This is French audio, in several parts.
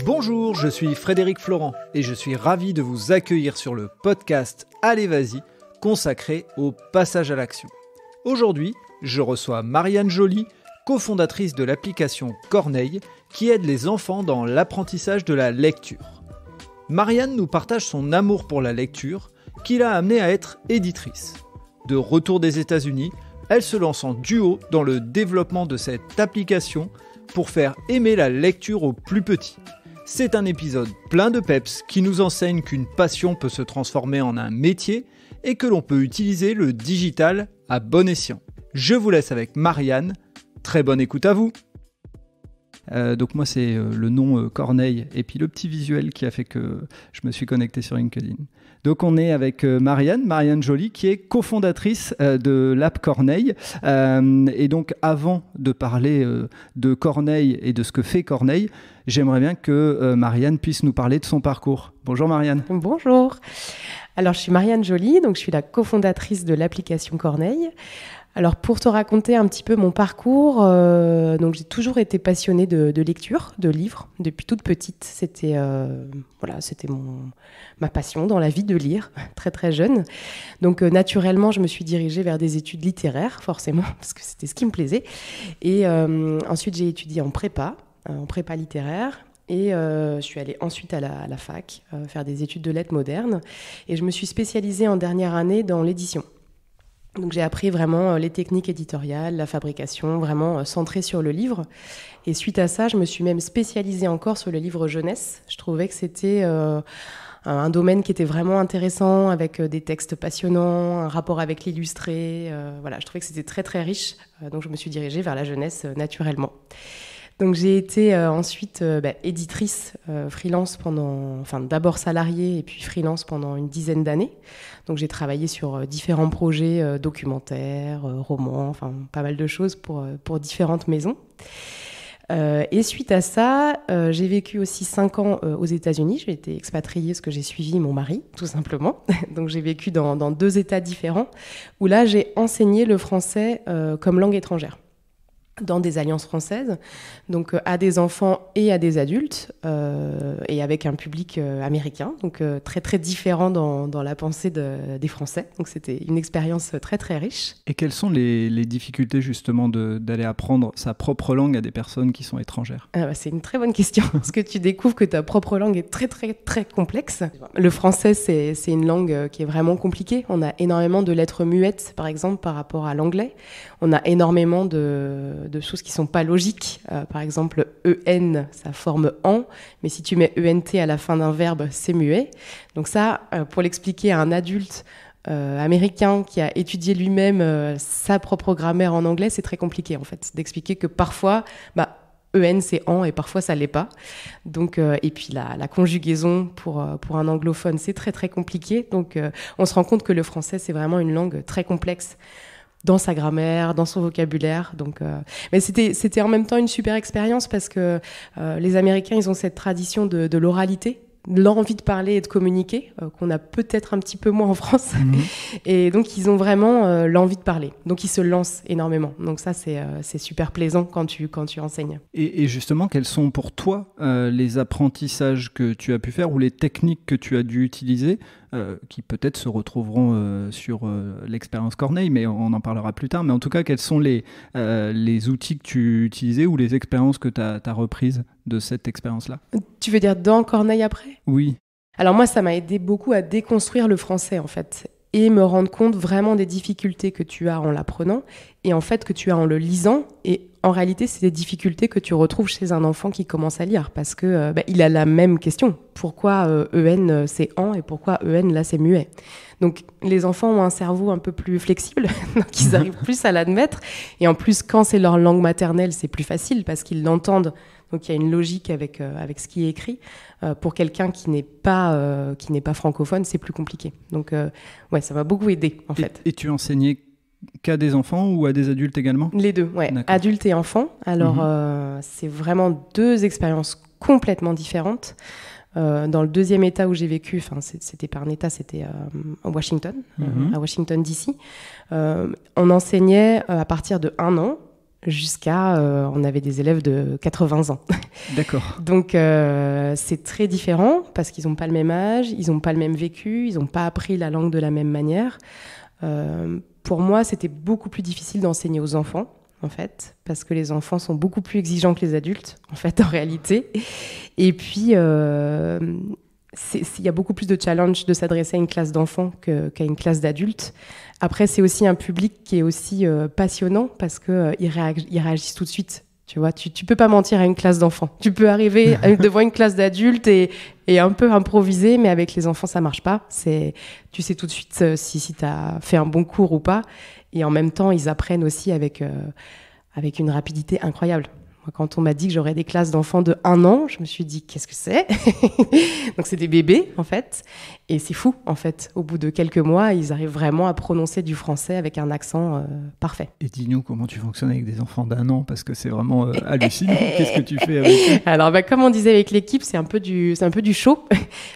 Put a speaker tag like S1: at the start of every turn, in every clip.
S1: Bonjour, je suis Frédéric Florent et je suis ravi de vous accueillir sur le podcast Allez Vas-y, consacré au passage à l'action. Aujourd'hui, je reçois Marianne Joly, cofondatrice de l'application Corneille, qui aide les enfants dans l'apprentissage de la lecture. Marianne nous partage son amour pour la lecture, qui l'a amenée à être éditrice. De retour des États-Unis, elle se lance en duo dans le développement de cette application pour faire aimer la lecture aux plus petits. C'est un épisode plein de peps qui nous enseigne qu'une passion peut se transformer en un métier et que l'on peut utiliser le digital à bon escient. Je vous laisse avec Marianne. Très bonne écoute à vous. Donc moi c'est le nom Corneille et puis le petit visuel qui a fait que je me suis connecté sur LinkedIn. Donc on est avec Marianne Joly qui est cofondatrice de l'app Corneille. Et donc avant de parler de Corneille et de ce que fait Corneille, j'aimerais bien que Marianne puisse nous parler de son parcours. Bonjour Marianne.
S2: Bonjour. Alors je suis Marianne Joly, donc je suis la cofondatrice de l'application Corneille. Alors pour te raconter un petit peu mon parcours, donc j'ai toujours été passionnée de lecture, de livres, depuis toute petite. C'était ma passion dans la vie de lire, très très jeune. Donc naturellement, je me suis dirigée vers des études littéraires, forcément, parce que c'était ce qui me plaisait. Et ensuite, j'ai étudié en prépa littéraire. Et je suis allée ensuite à la fac, faire des études de lettres modernes. Et je me suis spécialisée en dernière année dans l'édition. Donc j'ai appris vraiment les techniques éditoriales, la fabrication, vraiment centrée sur le livre. Et suite à ça, je me suis même spécialisée encore sur le livre jeunesse. Je trouvais que c'était un domaine qui était vraiment intéressant, avec des textes passionnants, un rapport avec l'illustré. Je trouvais que c'était très très riche. Donc je me suis dirigée vers la jeunesse naturellement. Donc j'ai été ensuite éditrice freelance d'abord salariée et puis freelance pendant une dizaine d'années. Donc j'ai travaillé sur différents projets documentaires, romans, pas mal de choses pour différentes maisons. Et suite à ça, j'ai vécu aussi 5 ans aux États-Unis. J'ai été expatriée parce que j'ai suivi mon mari, tout simplement. Donc j'ai vécu dans 2 États différents où là j'ai enseigné le français comme langue étrangère dans des alliances françaises, donc à des enfants et à des adultes, et avec un public américain, donc très très différent dans la pensée des Français. Donc c'était une expérience très très riche.
S1: Et quelles sont les difficultés justement d'aller apprendre sa propre langue à des personnes qui sont étrangères ?
S2: C'est une très bonne question, parce que tu découvres que ta propre langue est très très très complexe. Le français, c'est une langue qui est vraiment compliquée. On a énormément de lettres muettes, par exemple, par rapport à l'anglais. On a énormément de choses qui sont pas logiques. Par exemple, EN, ça forme en, mais si tu mets ENT à la fin d'un verbe, c'est muet. Donc ça, pour l'expliquer à un adulte américain qui a étudié lui-même sa propre grammaire en anglais, c'est très compliqué en fait, d'expliquer que parfois, EN c'est en et parfois ça l'est pas. Donc, et puis la conjugaison pour un anglophone, c'est très très compliqué. Donc on se rend compte que le français, c'est vraiment une langue très complexe dans sa grammaire, dans son vocabulaire. Donc, mais c'était en même temps une super expérience parce que les Américains, ils ont cette tradition de l'oralité, de l'envie de parler et de communiquer, qu'on a peut-être un petit peu moins en France. Et donc, ils ont vraiment l'envie de parler. Donc, ils se lancent énormément. Donc ça, c'est super plaisant quand tu enseignes.
S1: Et justement, quels sont pour toi les apprentissages que tu as pu faire ou les techniques que tu as dû utiliser qui peut-être se retrouveront sur l'expérience Corneille, mais on en parlera plus tard. Mais en tout cas, quels sont les outils que tu utilisais ou les expériences que tu as reprises de cette expérience-là ?
S2: Tu veux dire dans Corneille après ?
S1: Oui.
S2: Alors moi, ça m'a aidé beaucoup à déconstruire le français, en fait, et me rendre compte vraiment des difficultés que tu as en l'apprenant et en fait que tu as en le lisant. Et en réalité, c'est des difficultés que tu retrouves chez un enfant qui commence à lire parce que il a la même question. Pourquoi EN c'est en et pourquoi EN là c'est muet ? Donc les enfants ont un cerveau un peu plus flexible, donc ils arrivent plus à l'admettre. Et en plus, quand c'est leur langue maternelle, c'est plus facile parce qu'ils l'entendent. Donc il y a une logique avec ce qui est écrit. Pour quelqu'un qui n'est pas francophone, c'est plus compliqué. Donc ça m'a beaucoup aidé en fait.
S1: Et tu enseignais qu'à des enfants ou à des adultes également ?
S2: Les deux, ouais. Adultes et enfants. Alors c'est vraiment 2 expériences complètement différentes. Dans le 2e État où j'ai vécu, c'était pas un État, c'était en Washington, à Washington DC. On enseignait à partir de 1 an jusqu'à on avait des élèves de 80 ans.
S1: D'accord.
S2: Donc c'est très différent parce qu'ils n'ont pas le même âge, ils n'ont pas le même vécu, ils n'ont pas appris la langue de la même manière. Pour moi, c'était beaucoup plus difficile d'enseigner aux enfants, en fait, parce que les enfants sont beaucoup plus exigeants que les adultes, en fait, en réalité. Et puis, il y a beaucoup plus de challenge de s'adresser à une classe d'enfants qu'à une classe d'adultes. Après, c'est aussi un public qui est aussi passionnant parce qu'ils réagissent tout de suite. Tu vois, tu peux pas mentir à une classe d'enfants. Tu peux arriver devant une classe d'adultes et un peu improviser, mais avec les enfants, ça marche pas. Tu sais tout de suite si tu as fait un bon cours ou pas. Et en même temps, ils apprennent aussi avec une rapidité incroyable. Moi, quand on m'a dit que j'aurais des classes d'enfants de 1 an, je me suis dit, qu'est-ce que c'est? Donc, c'est des bébés, en fait. Et c'est fou, en fait. Au bout de quelques mois, ils arrivent vraiment à prononcer du français avec un accent parfait.
S1: Et dis-nous comment tu fonctionnes avec des enfants d'1 an, parce que c'est vraiment hallucinant. Qu'est-ce que tu fais avec eux?
S2: Alors, comme on disait avec l'équipe, c'est un peu du show.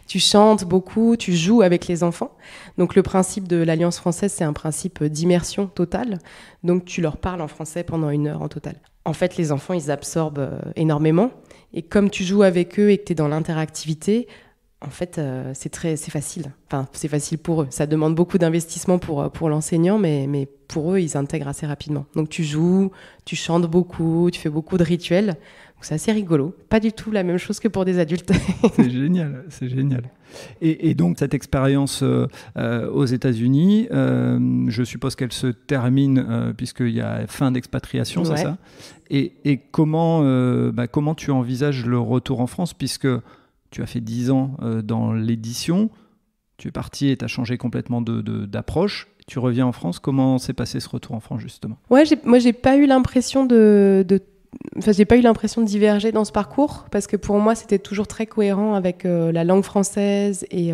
S2: Tu chantes beaucoup, tu joues avec les enfants. Donc, le principe de l'Alliance française, c'est un principe d'immersion totale. Donc, tu leur parles en français pendant 1 heure en total. En fait, les enfants, ils absorbent énormément. Et comme tu joues avec eux et que tu es dans l'interactivité, en fait, c'est facile. Enfin, c'est facile pour eux. Ça demande beaucoup d'investissement pour l'enseignant, mais pour eux, ils intègrent assez rapidement. Donc, tu joues, tu chantes beaucoup, tu fais beaucoup de rituels. Donc, c'est assez rigolo. Pas du tout la même chose que pour des adultes.
S1: C'est génial, c'est génial. Et donc, cette expérience aux États-Unis, je suppose qu'elle se termine puisqu'il y a fin d'expatriation,
S2: ouais.
S1: C'est ça? Et comment tu envisages le retour en France, puisque tu as fait 10 ans dans l'édition, tu es parti et tu as changé complètement d'approche. Tu reviens en France. Comment s'est passé ce retour en France, justement?
S2: Ouais, moi, j'ai pas eu l'impression j'ai pas eu l'impression de diverger dans ce parcours parce que pour moi, c'était toujours très cohérent avec la langue française et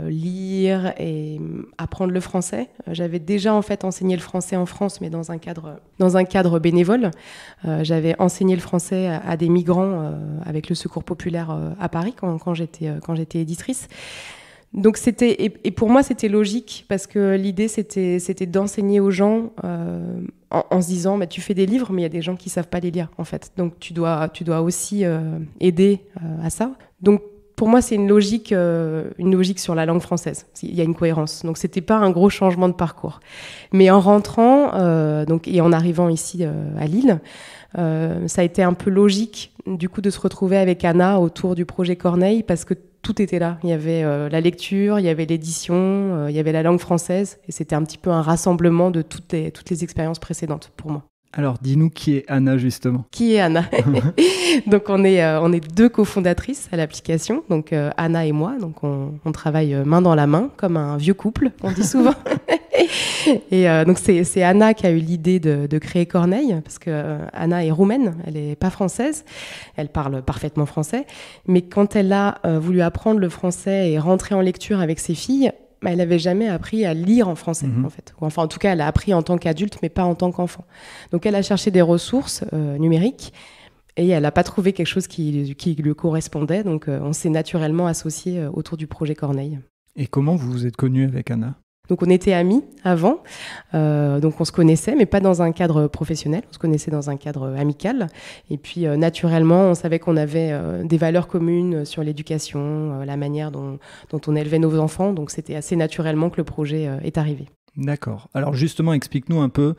S2: lire et apprendre le français. J'avais déjà en fait enseigné le français en France, mais dans un cadre bénévole. J'avais enseigné le français à des migrants avec le Secours populaire à Paris quand j'étais éditrice. Donc et pour moi c'était logique parce que l'idée c'était d'enseigner aux gens en se disant tu fais des livres mais il y a des gens qui savent pas les lire en fait, donc tu dois aussi aider à ça. Donc pour moi c'est une logique sur la langue française, il y a une cohérence, donc c'était pas un gros changement de parcours. Mais en rentrant et en arrivant ici à Lille, ça a été un peu logique du coup de se retrouver avec Anna autour du projet Corneille parce que tout était là. Il y avait la lecture, il y avait l'édition, il y avait la langue française. Et c'était un petit peu un rassemblement de toutes les expériences précédentes pour moi.
S1: Alors, dis-nous qui est Anna, justement.
S2: Qui est Anna? Donc, on est 2 cofondatrices à l'application. Donc, Anna et moi. Donc, on travaille main dans la main, comme un vieux couple, on dit souvent. Et donc, c'est Anna qui a eu l'idée de créer Corneille, parce que Anna est roumaine, elle n'est pas française. Elle parle parfaitement français. Mais quand elle a voulu apprendre le français et rentrer en lecture avec ses filles, elle n'avait jamais appris à lire en français, en fait. Enfin, en tout cas, elle a appris en tant qu'adulte, mais pas en tant qu'enfant. Donc, elle a cherché des ressources numériques et elle n'a pas trouvé quelque chose qui lui correspondait. Donc, on s'est naturellement associés autour du projet Corneille.
S1: Et comment vous vous êtes connus avec Anna ?
S2: Donc, on était amis avant. Donc, on se connaissait, mais pas dans un cadre professionnel. On se connaissait dans un cadre amical. Et puis, naturellement, on savait qu'on avait des valeurs communes sur l'éducation, la manière dont on élevait nos enfants. Donc, c'était assez naturellement que le projet est arrivé.
S1: D'accord. Alors justement, explique-nous un peu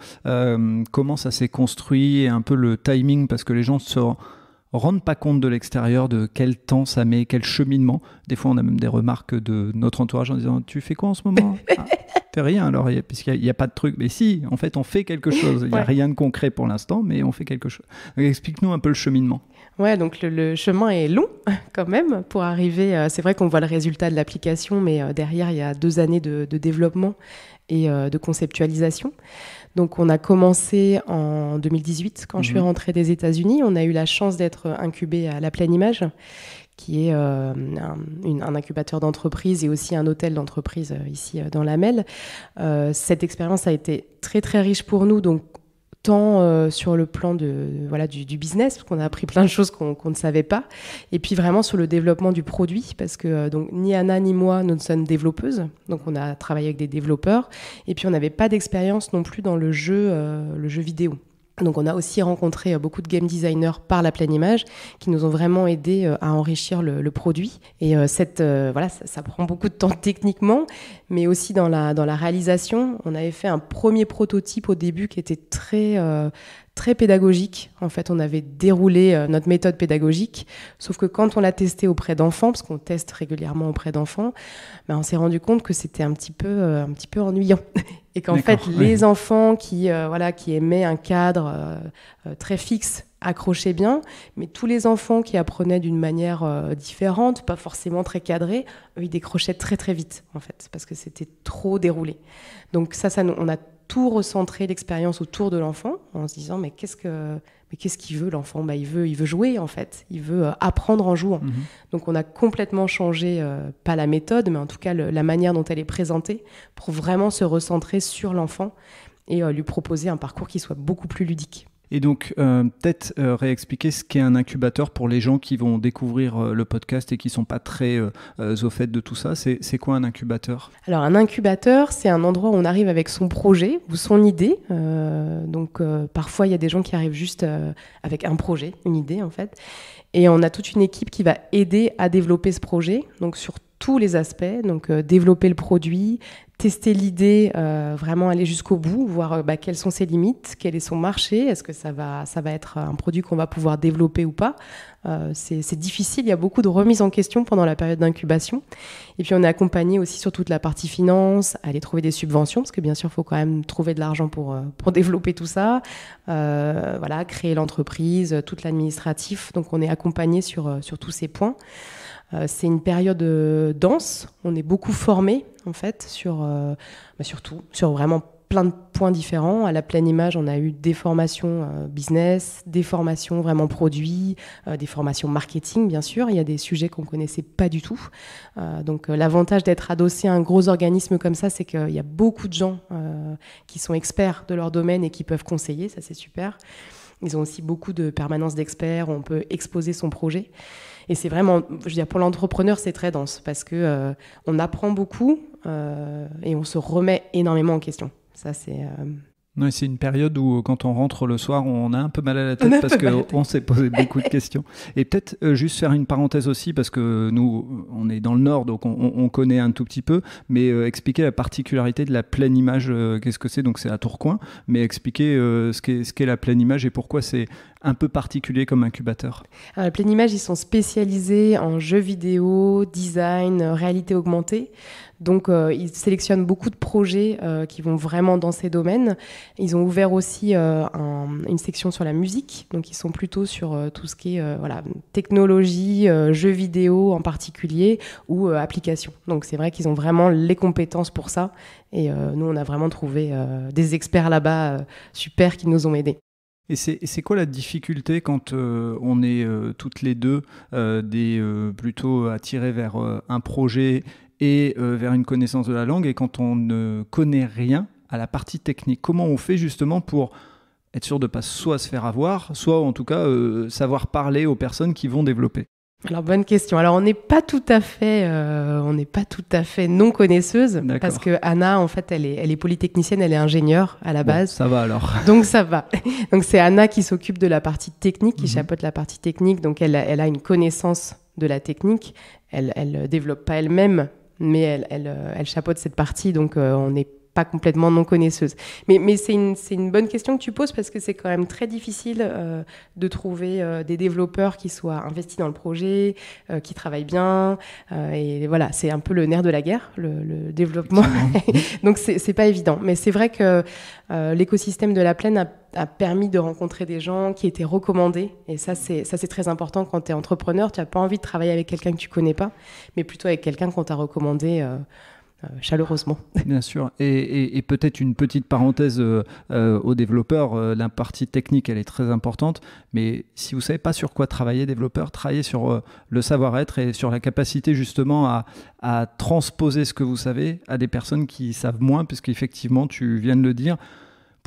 S1: comment ça s'est construit et un peu le timing, parce que les gens se rendent pas compte de l'extérieur de quel temps ça met, quel cheminement. Des fois, on a même des remarques de notre entourage en disant « Tu fais quoi en ce moment ?» T'es rien alors, puisqu'il n'y a pas de truc. Mais si, en fait, on fait quelque chose. Il n'y a rien de concret pour l'instant, mais on fait quelque chose. Donc, explique-nous un peu le cheminement.
S2: Ouais, donc le chemin est long quand même pour arriver. C'est vrai qu'on voit le résultat de l'application, mais derrière, il y a 2 années de développement et de conceptualisation. Donc, on a commencé en 2018, quand je suis rentrée des États-Unis. On a eu la chance d'être incubé à La Pleine Image, qui est un incubateur d'entreprise et aussi un hôtel d'entreprise ici dans la Melle. Cette expérience a été très, très riche pour nous, donc tant sur le plan du business, parce qu'on a appris plein de choses qu'on ne savait pas, et puis vraiment sur le développement du produit, parce que donc, ni Anna ni moi, nous sommes développeuses, donc on a travaillé avec des développeurs, et puis on n'avait pas d'expérience non plus dans le jeu vidéo. Donc on a aussi rencontré beaucoup de game designers par la pleine image qui nous ont vraiment aidés à enrichir le produit. Et ça prend beaucoup de temps techniquement, mais aussi dans la réalisation. On avait fait un premier prototype au début qui était très pédagogique. En fait, on avait déroulé notre méthode pédagogique, sauf que quand on l'a testé auprès d'enfants, parce qu'on teste régulièrement auprès d'enfants, on s'est rendu compte que c'était un petit peu ennuyant. Et qu'en fait, les enfants qui aimaient un cadre très fixe accrochaient bien, mais tous les enfants qui apprenaient d'une manière différente, pas forcément très cadrée, ils décrochaient très très vite, en fait, parce que c'était trop déroulé. Donc on a tout recentrer l'expérience autour de l'enfant en se disant mais qu'est-ce qu'il veut l'enfant ? Il veut jouer en fait, il veut apprendre en jouant. Donc on a complètement changé, pas la méthode, mais en tout cas la manière dont elle est présentée pour vraiment se recentrer sur l'enfant et lui proposer un parcours qui soit beaucoup plus ludique.
S1: Et donc, peut-être réexpliquer ce qu'est un incubateur pour les gens qui vont découvrir le podcast et qui ne sont pas très au fait de tout ça. C'est quoi un incubateur ?
S2: Alors, un incubateur, c'est un endroit où on arrive avec son projet ou son idée. Parfois, il y a des gens qui arrivent juste avec un projet, une idée en fait. Et on a toute une équipe qui va aider à développer ce projet, donc sur tous les aspects, donc développer le produit, tester l'idée, vraiment aller jusqu'au bout, voir quelles sont ses limites, quel est son marché, est-ce que ça va être un produit qu'on va pouvoir développer ou pas. C'est difficile, il y a beaucoup de remises en question pendant la période d'incubation. Et puis on est accompagné aussi sur toute la partie finance, aller trouver des subventions, parce que bien sûr, il faut quand même trouver de l'argent pour développer tout ça, créer l'entreprise, tout l'administratif. Donc on est accompagné sur tous ces points. C'est une période dense, on est beaucoup formé en fait sur vraiment plein de points différents. À la pleine image, on a eu des formations business, des formations vraiment produits, des formations marketing bien sûr. Il y a des sujets qu'on ne connaissait pas du tout. Donc l'avantage d'être adossé à un gros organisme comme ça, c'est qu'il y a beaucoup de gens qui sont experts de leur domaine et qui peuvent conseiller, ça c'est super. Ils ont aussi beaucoup de permanences d'experts où on peut exposer son projet. Et c'est vraiment, pour l'entrepreneur, c'est très dense parce que on apprend beaucoup et on se remet énormément en question. Ça, c'est...
S1: Oui, c'est une période où, quand on rentre le soir, on a un peu mal à la tête parce qu'on s'est posé beaucoup de questions. Et peut-être juste faire une parenthèse aussi, parce que nous, on est dans le Nord, donc on connaît un tout petit peu, mais expliquer la particularité de la pleine image, qu'est-ce que c'est ? Donc c'est à Tourcoing, mais expliquer ce qu'est la pleine image et pourquoi c'est un peu particulier comme incubateur.
S2: Alors, la pleine image, ils sont spécialisés en jeux vidéo, design, réalité augmentée. Donc, ils sélectionnent beaucoup de projets qui vont vraiment dans ces domaines. Ils ont ouvert aussi une section sur la musique. Donc, ils sont plutôt sur tout ce qui est technologie, jeux vidéo en particulier ou applications. Donc, c'est vrai qu'ils ont vraiment les compétences pour ça. Et nous, on a vraiment trouvé des experts là-bas super qui nous ont aidés.
S1: Et c'est quoi la difficulté quand on est toutes les deux plutôt attirées vers un projet et vers une connaissance de la langue, et quand on ne connaît rien à la partie technique ? Comment on fait justement pour être sûr de ne pas soit se faire avoir, soit en tout cas savoir parler aux personnes qui vont développer ?
S2: Alors, bonne question. Alors, on n'est pas tout à fait non connaisseuse. D'accord. Parce que Anna, en fait, elle est polytechnicienne, elle est ingénieure à la base.
S1: Ça va alors.
S2: Donc, ça va. Donc, c'est Anna qui s'occupe de la partie technique, qui chapeaute la partie technique. Donc, elle a une connaissance de la technique. Elle développe pas elle-même, mais elle chapeaute cette partie. Donc, on n'est pas complètement non connaisseuse. Mais c'est une bonne question que tu poses, parce que c'est quand même très difficile de trouver des développeurs qui soient investis dans le projet, qui travaillent bien. Et voilà, c'est un peu le nerf de la guerre, le développement. Donc c'est pas évident. Mais c'est vrai que l'écosystème de la Plaine a permis de rencontrer des gens qui étaient recommandés. Et ça, c'est très important quand tu es entrepreneur. Tu n'as pas envie de travailler avec quelqu'un que tu connais pas, mais plutôt avec quelqu'un qu'on t'a recommandé chaleureusement.
S1: Bien sûr. Et peut-être une petite parenthèse aux développeurs. La partie technique, elle est très importante. Mais si vous ne savez pas sur quoi travailler, développeur, travaillez sur le savoir-être et sur la capacité justement à transposer ce que vous savez à des personnes qui savent moins, puisqu'effectivement, tu viens de le dire,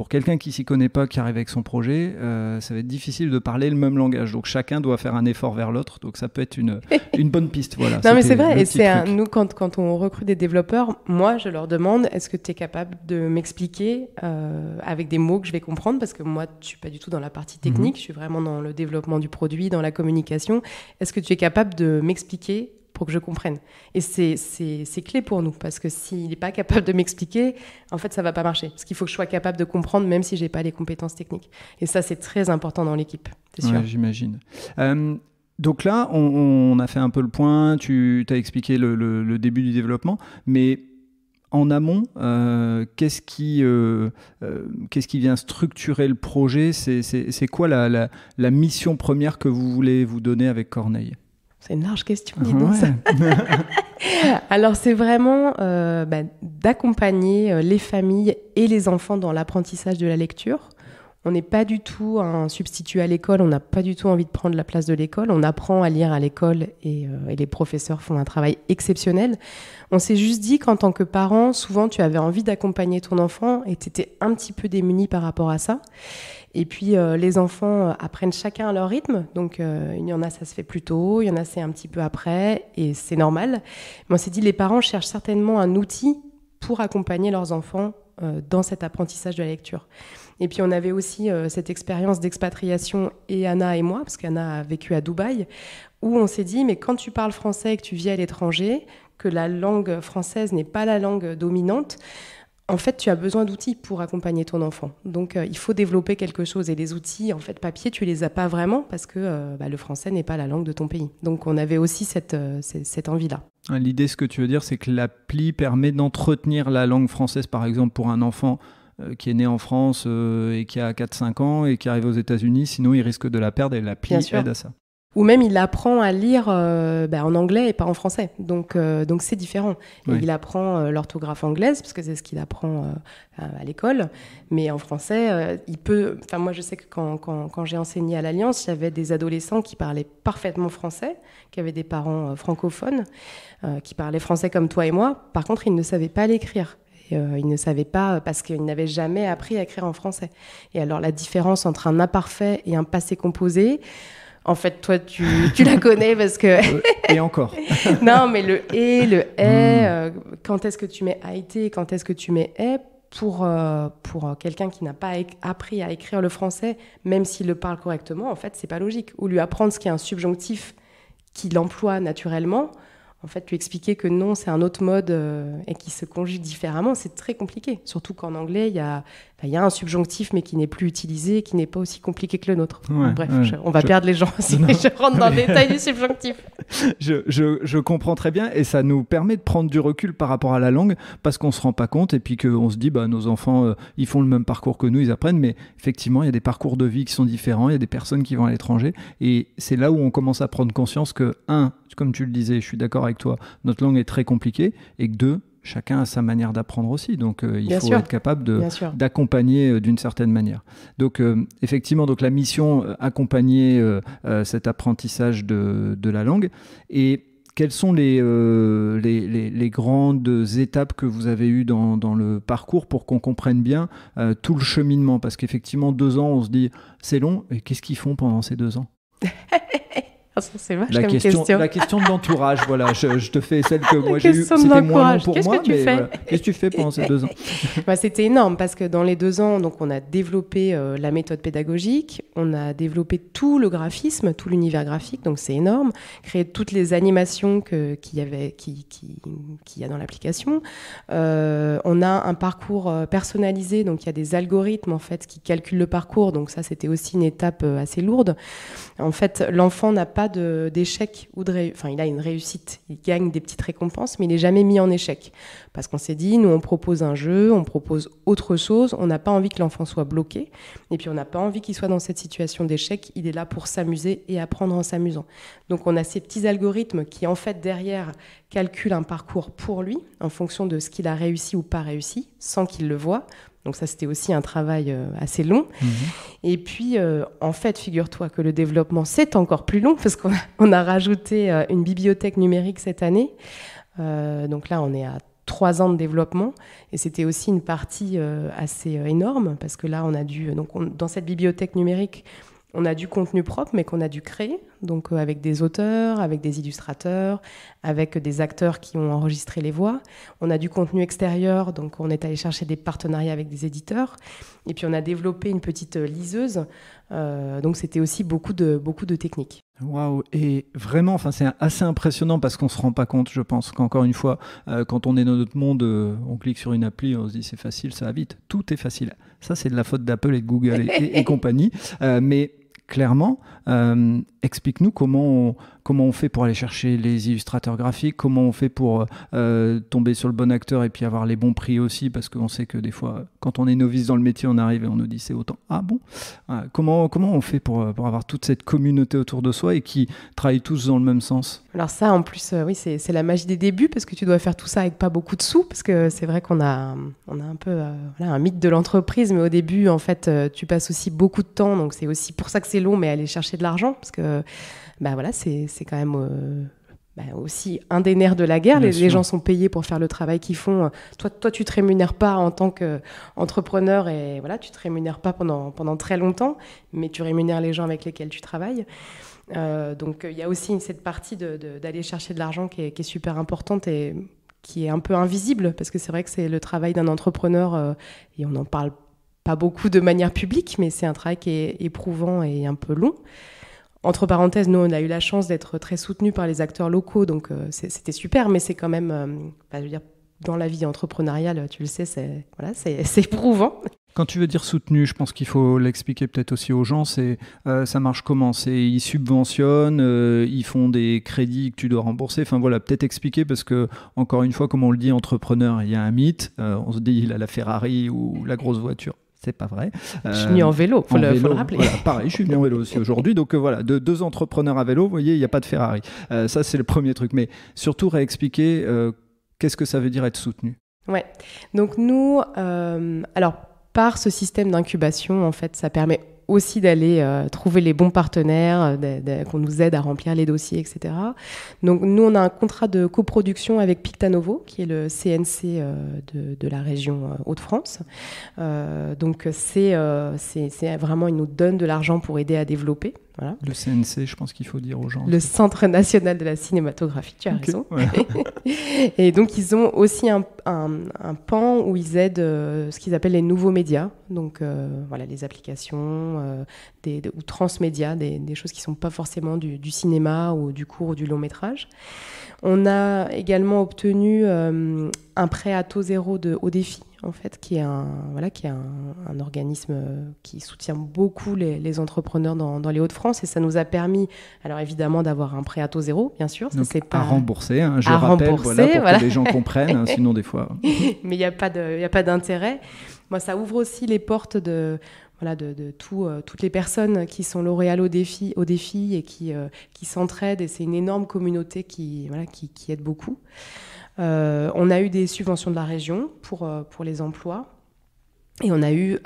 S1: pour quelqu'un qui s'y connaît pas, qui arrive avec son projet, ça va être difficile de parler le même langage. Donc chacun doit faire un effort vers l'autre. Donc ça peut être une bonne piste. Voilà.
S2: Non, mais c'est vrai. Et nous, quand on recrute des développeurs, moi, je leur demande, est-ce que tu es capable de m'expliquer avec des mots que je vais comprendre? Parce que moi, je suis pas du tout dans la partie technique. Je suis vraiment dans le développement du produit, dans la communication. Est-ce que tu es capable de m'expliquer pour que je comprenne? Et c'est clé pour nous, parce que s'il n'est pas capable de m'expliquer, en fait, ça ne va pas marcher. Parce qu'il faut que je sois capable de comprendre, même si je n'ai pas les compétences techniques. Et ça, c'est très important dans l'équipe, c'est sûr.
S1: Ouais, j'imagine. Donc là, on a fait un peu le point, tu as expliqué le début du développement, mais en amont, qu'est-ce qui vient structurer le projet? C'est quoi la mission première que vous voulez vous donner avec Corneille?
S2: C'est une large question, dis donc ça. Alors, c'est vraiment d'accompagner les familles et les enfants dans l'apprentissage de la lecture. On n'est pas du tout un substitut à l'école, on n'a pas du tout envie de prendre la place de l'école. On apprend à lire à l'école et les professeurs font un travail exceptionnel. On s'est juste dit qu'en tant que parent, souvent tu avais envie d'accompagner ton enfant et tu étais un petit peu démuni par rapport à ça. Et puis les enfants apprennent chacun à leur rythme, donc il y en a ça se fait plus tôt, il y en a c'est un petit peu après et c'est normal. Mais on s'est dit les parents cherchent certainement un outil pour accompagner leurs enfants dans cet apprentissage de la lecture. Et puis on avait aussi cette expérience d'expatriation, et Anna et moi, parce qu'Anna a vécu à Dubaï, où on s'est dit mais quand tu parles français et que tu vis à l'étranger, que la langue française n'est pas la langue dominante, en fait, tu as besoin d'outils pour accompagner ton enfant. Donc, il faut développer quelque chose. Et les outils, en fait, papier, tu les as pas vraiment parce que le français n'est pas la langue de ton pays. Donc, on avait aussi cette envie-là.
S1: L'idée, ce que tu veux dire, c'est que l'appli permet d'entretenir la langue française, par exemple, pour un enfant qui est né en France et qui a 4-5 ans et qui arrive aux États-Unis. Sinon, il risque de la perdre et l'appli aide à ça.
S2: Ou même, il apprend à lire en anglais et pas en français. Donc c'est différent. Oui. Il apprend l'orthographe anglaise, parce que c'est ce qu'il apprend à l'école. Mais en français, il peut... Enfin, moi, je sais que quand j'ai enseigné à l'Alliance, j'avais des adolescents qui parlaient parfaitement français, qui avaient des parents francophones, qui parlaient français comme toi et moi. Par contre, ils ne savaient pas l'écrire. Ils ne savaient pas, parce qu'ils n'avaient jamais appris à écrire en français. Et alors, la différence entre un imparfait et un passé composé... En fait, toi, tu la connais parce que...
S1: Et encore.
S2: Non, mais le « et », le « est », quand est-ce que tu mets « a été », quand est-ce que tu mets « est », pour quelqu'un qui n'a pas appris à écrire le français, même s'il le parle correctement, en fait, c'est pas logique. Ou lui apprendre ce qui est un subjonctif qu'il emploie naturellement, en fait, lui expliquer que non, c'est un autre mode et qui se conjugue différemment, c'est très compliqué. Surtout qu'en anglais, il y a un subjonctif, mais qui n'est plus utilisé, qui n'est pas aussi compliqué que le nôtre.
S1: Ouais,
S2: bref,
S1: ouais.
S2: On va perdre les gens si je rentre dans le détail du subjonctif.
S1: Je comprends très bien, et ça nous permet de prendre du recul par rapport à la langue, parce qu'on ne se rend pas compte, et puis qu'on se dit, nos enfants, ils font le même parcours que nous, ils apprennent, mais effectivement, il y a des parcours de vie qui sont différents, il y a des personnes qui vont à l'étranger, et c'est là où on commence à prendre conscience que, comme tu le disais, je suis d'accord avec toi, notre langue est très compliquée, et que 2, chacun a sa manière d'apprendre aussi, donc il faut être capable d'accompagner d'une certaine manière. Donc effectivement, la mission, accompagner cet apprentissage de la langue. Et quelles sont les grandes étapes que vous avez eues dans le parcours pour qu'on comprenne bien tout le cheminement? Parce qu'effectivement, 2 ans, on se dit, c'est long, et qu'est-ce qu'ils font pendant ces 2 ans?
S2: C'est vache comme question.
S1: La question de l'entourage, voilà, je te fais celle que moi j'ai eue, c'était moins long pour moi, mais voilà. Qu'est-ce que tu fais pendant ces 2 ans?
S2: C'était énorme, parce que dans les 2 ans, donc, on a développé la méthode pédagogique, on a développé tout le graphisme, tout l'univers graphique, donc c'est énorme, créé toutes les animations qu'il y a dans l'application. On a un parcours personnalisé, donc il y a des algorithmes en fait qui calculent le parcours, donc ça c'était aussi une étape assez lourde. En fait, l'enfant n'a pas d'échec ou il a une réussite, il gagne des petites récompenses, mais il n'est jamais mis en échec. Parce qu'on s'est dit, nous on propose un jeu, on propose autre chose, on n'a pas envie que l'enfant soit bloqué, et puis on n'a pas envie qu'il soit dans cette situation d'échec, il est là pour s'amuser et apprendre en s'amusant. Donc on a ces petits algorithmes qui en fait derrière calculent un parcours pour lui, en fonction de ce qu'il a réussi ou pas réussi, sans qu'il le voie. Donc ça, c'était aussi un travail assez long. Mmh. Et puis, en fait, figure-toi que le développement, c'est encore plus long, parce qu'on a rajouté une bibliothèque numérique cette année. Donc là, on est à 3 ans de développement, et c'était aussi une partie assez énorme, parce que là, on a dû, dans cette bibliothèque numérique, on a du contenu propre, mais qu'on a dû créer, donc avec des auteurs, avec des illustrateurs, avec des acteurs qui ont enregistré les voix. On a du contenu extérieur, donc on est allé chercher des partenariats avec des éditeurs. Et puis on a développé une petite liseuse, donc c'était aussi beaucoup de techniques.
S1: Waouh! Et vraiment, c'est assez impressionnant parce qu'on ne se rend pas compte, je pense, qu'encore une fois, quand on est dans notre monde, on clique sur une appli, on se dit c'est facile, ça va vite. Tout est facile. Ça, c'est de la faute d'Apple et de Google et compagnie. Mais clairement, explique-nous comment on fait pour aller chercher les illustrateurs graphiques, comment on fait pour tomber sur le bon acteur et puis avoir les bons prix aussi, parce qu'on sait que des fois, quand on est novice dans le métier, on arrive et on nous dit c'est autant. Ah bon? Comment on fait pour avoir toute cette communauté autour de soi et qui travaillent tous dans le même sens?
S2: Alors ça, en plus, oui, c'est la magie des débuts, parce que tu dois faire tout ça avec pas beaucoup de sous, parce que c'est vrai qu'on a un peu un mythe de l'entreprise, mais au début, en fait, tu passes aussi beaucoup de temps, donc c'est aussi pour ça que c'est long, mais aller chercher de l'argent, parce que c'est quand même aussi un des nerfs de la guerre. Les gens sont payés pour faire le travail qu'ils font. Toi, tu te rémunères pas en tant qu'entrepreneur, et voilà, tu te rémunères pas pendant très longtemps, mais tu rémunères les gens avec lesquels tu travailles. Donc il y a aussi cette partie d'aller chercher de l'argent qui est super importante et qui est un peu invisible, parce que c'est vrai que c'est le travail d'un entrepreneur, et on n'en parle pas beaucoup de manière publique, mais c'est un travail qui est éprouvant et un peu long. Entre parenthèses, nous, on a eu la chance d'être très soutenus par les acteurs locaux, donc c'était super, mais c'est quand même, je veux dire, dans la vie entrepreneuriale, tu le sais, c'est éprouvant.
S1: Quand tu veux dire soutenu, je pense qu'il faut l'expliquer peut-être aussi aux gens, ça marche comment? Ils subventionnent, ils font des crédits que tu dois rembourser, peut-être expliquer, parce que, encore une fois, comme on le dit, entrepreneur, il y a un mythe, on se dit il a la Ferrari ou la grosse voiture. C'est pas vrai.
S2: Je suis venu en vélo, faut le rappeler.
S1: Voilà, pareil, je suis venu en vélo aussi aujourd'hui. Donc voilà, deux entrepreneurs à vélo, vous voyez, il n'y a pas de Ferrari. Ça, c'est le premier truc. Mais surtout, réexpliquer qu'est-ce que ça veut dire être soutenu.
S2: Ouais. Donc nous, par ce système d'incubation, en fait, ça permet aussi d'aller trouver les bons partenaires, qu'on nous aide à remplir les dossiers, etc. Donc nous, on a un contrat de coproduction avec Pictanovo, qui est le CNC de la région Hauts-de-France. Donc c'est vraiment, ils nous donnent de l'argent pour aider à développer. Voilà.
S1: Le CNC, je pense qu'il faut dire aux gens.
S2: Le Centre national de la cinématographie, tu as raison. Ouais. Et donc, ils ont aussi un pan où ils aident ce qu'ils appellent les nouveaux médias. Donc, les applications ou transmédia, des choses qui ne sont pas forcément du cinéma ou du court ou du long métrage. On a également obtenu un prêt à taux zéro au défi, en fait, qui est un organisme qui soutient beaucoup les entrepreneurs dans les Hauts-de-France, et ça nous a permis, alors évidemment, d'avoir un prêt à taux zéro, bien sûr.
S1: Donc,
S2: ça, c'est
S1: pas à rembourser, je rappelle, pour que les gens comprennent, sinon des fois...
S2: Mais il n'y a pas d'intérêt. Moi, ça ouvre aussi les portes de toutes les personnes qui sont lauréales au défi et qui s'entraident, et c'est une énorme communauté qui aide beaucoup. On a eu des subventions de la région pour les emplois, et on a eu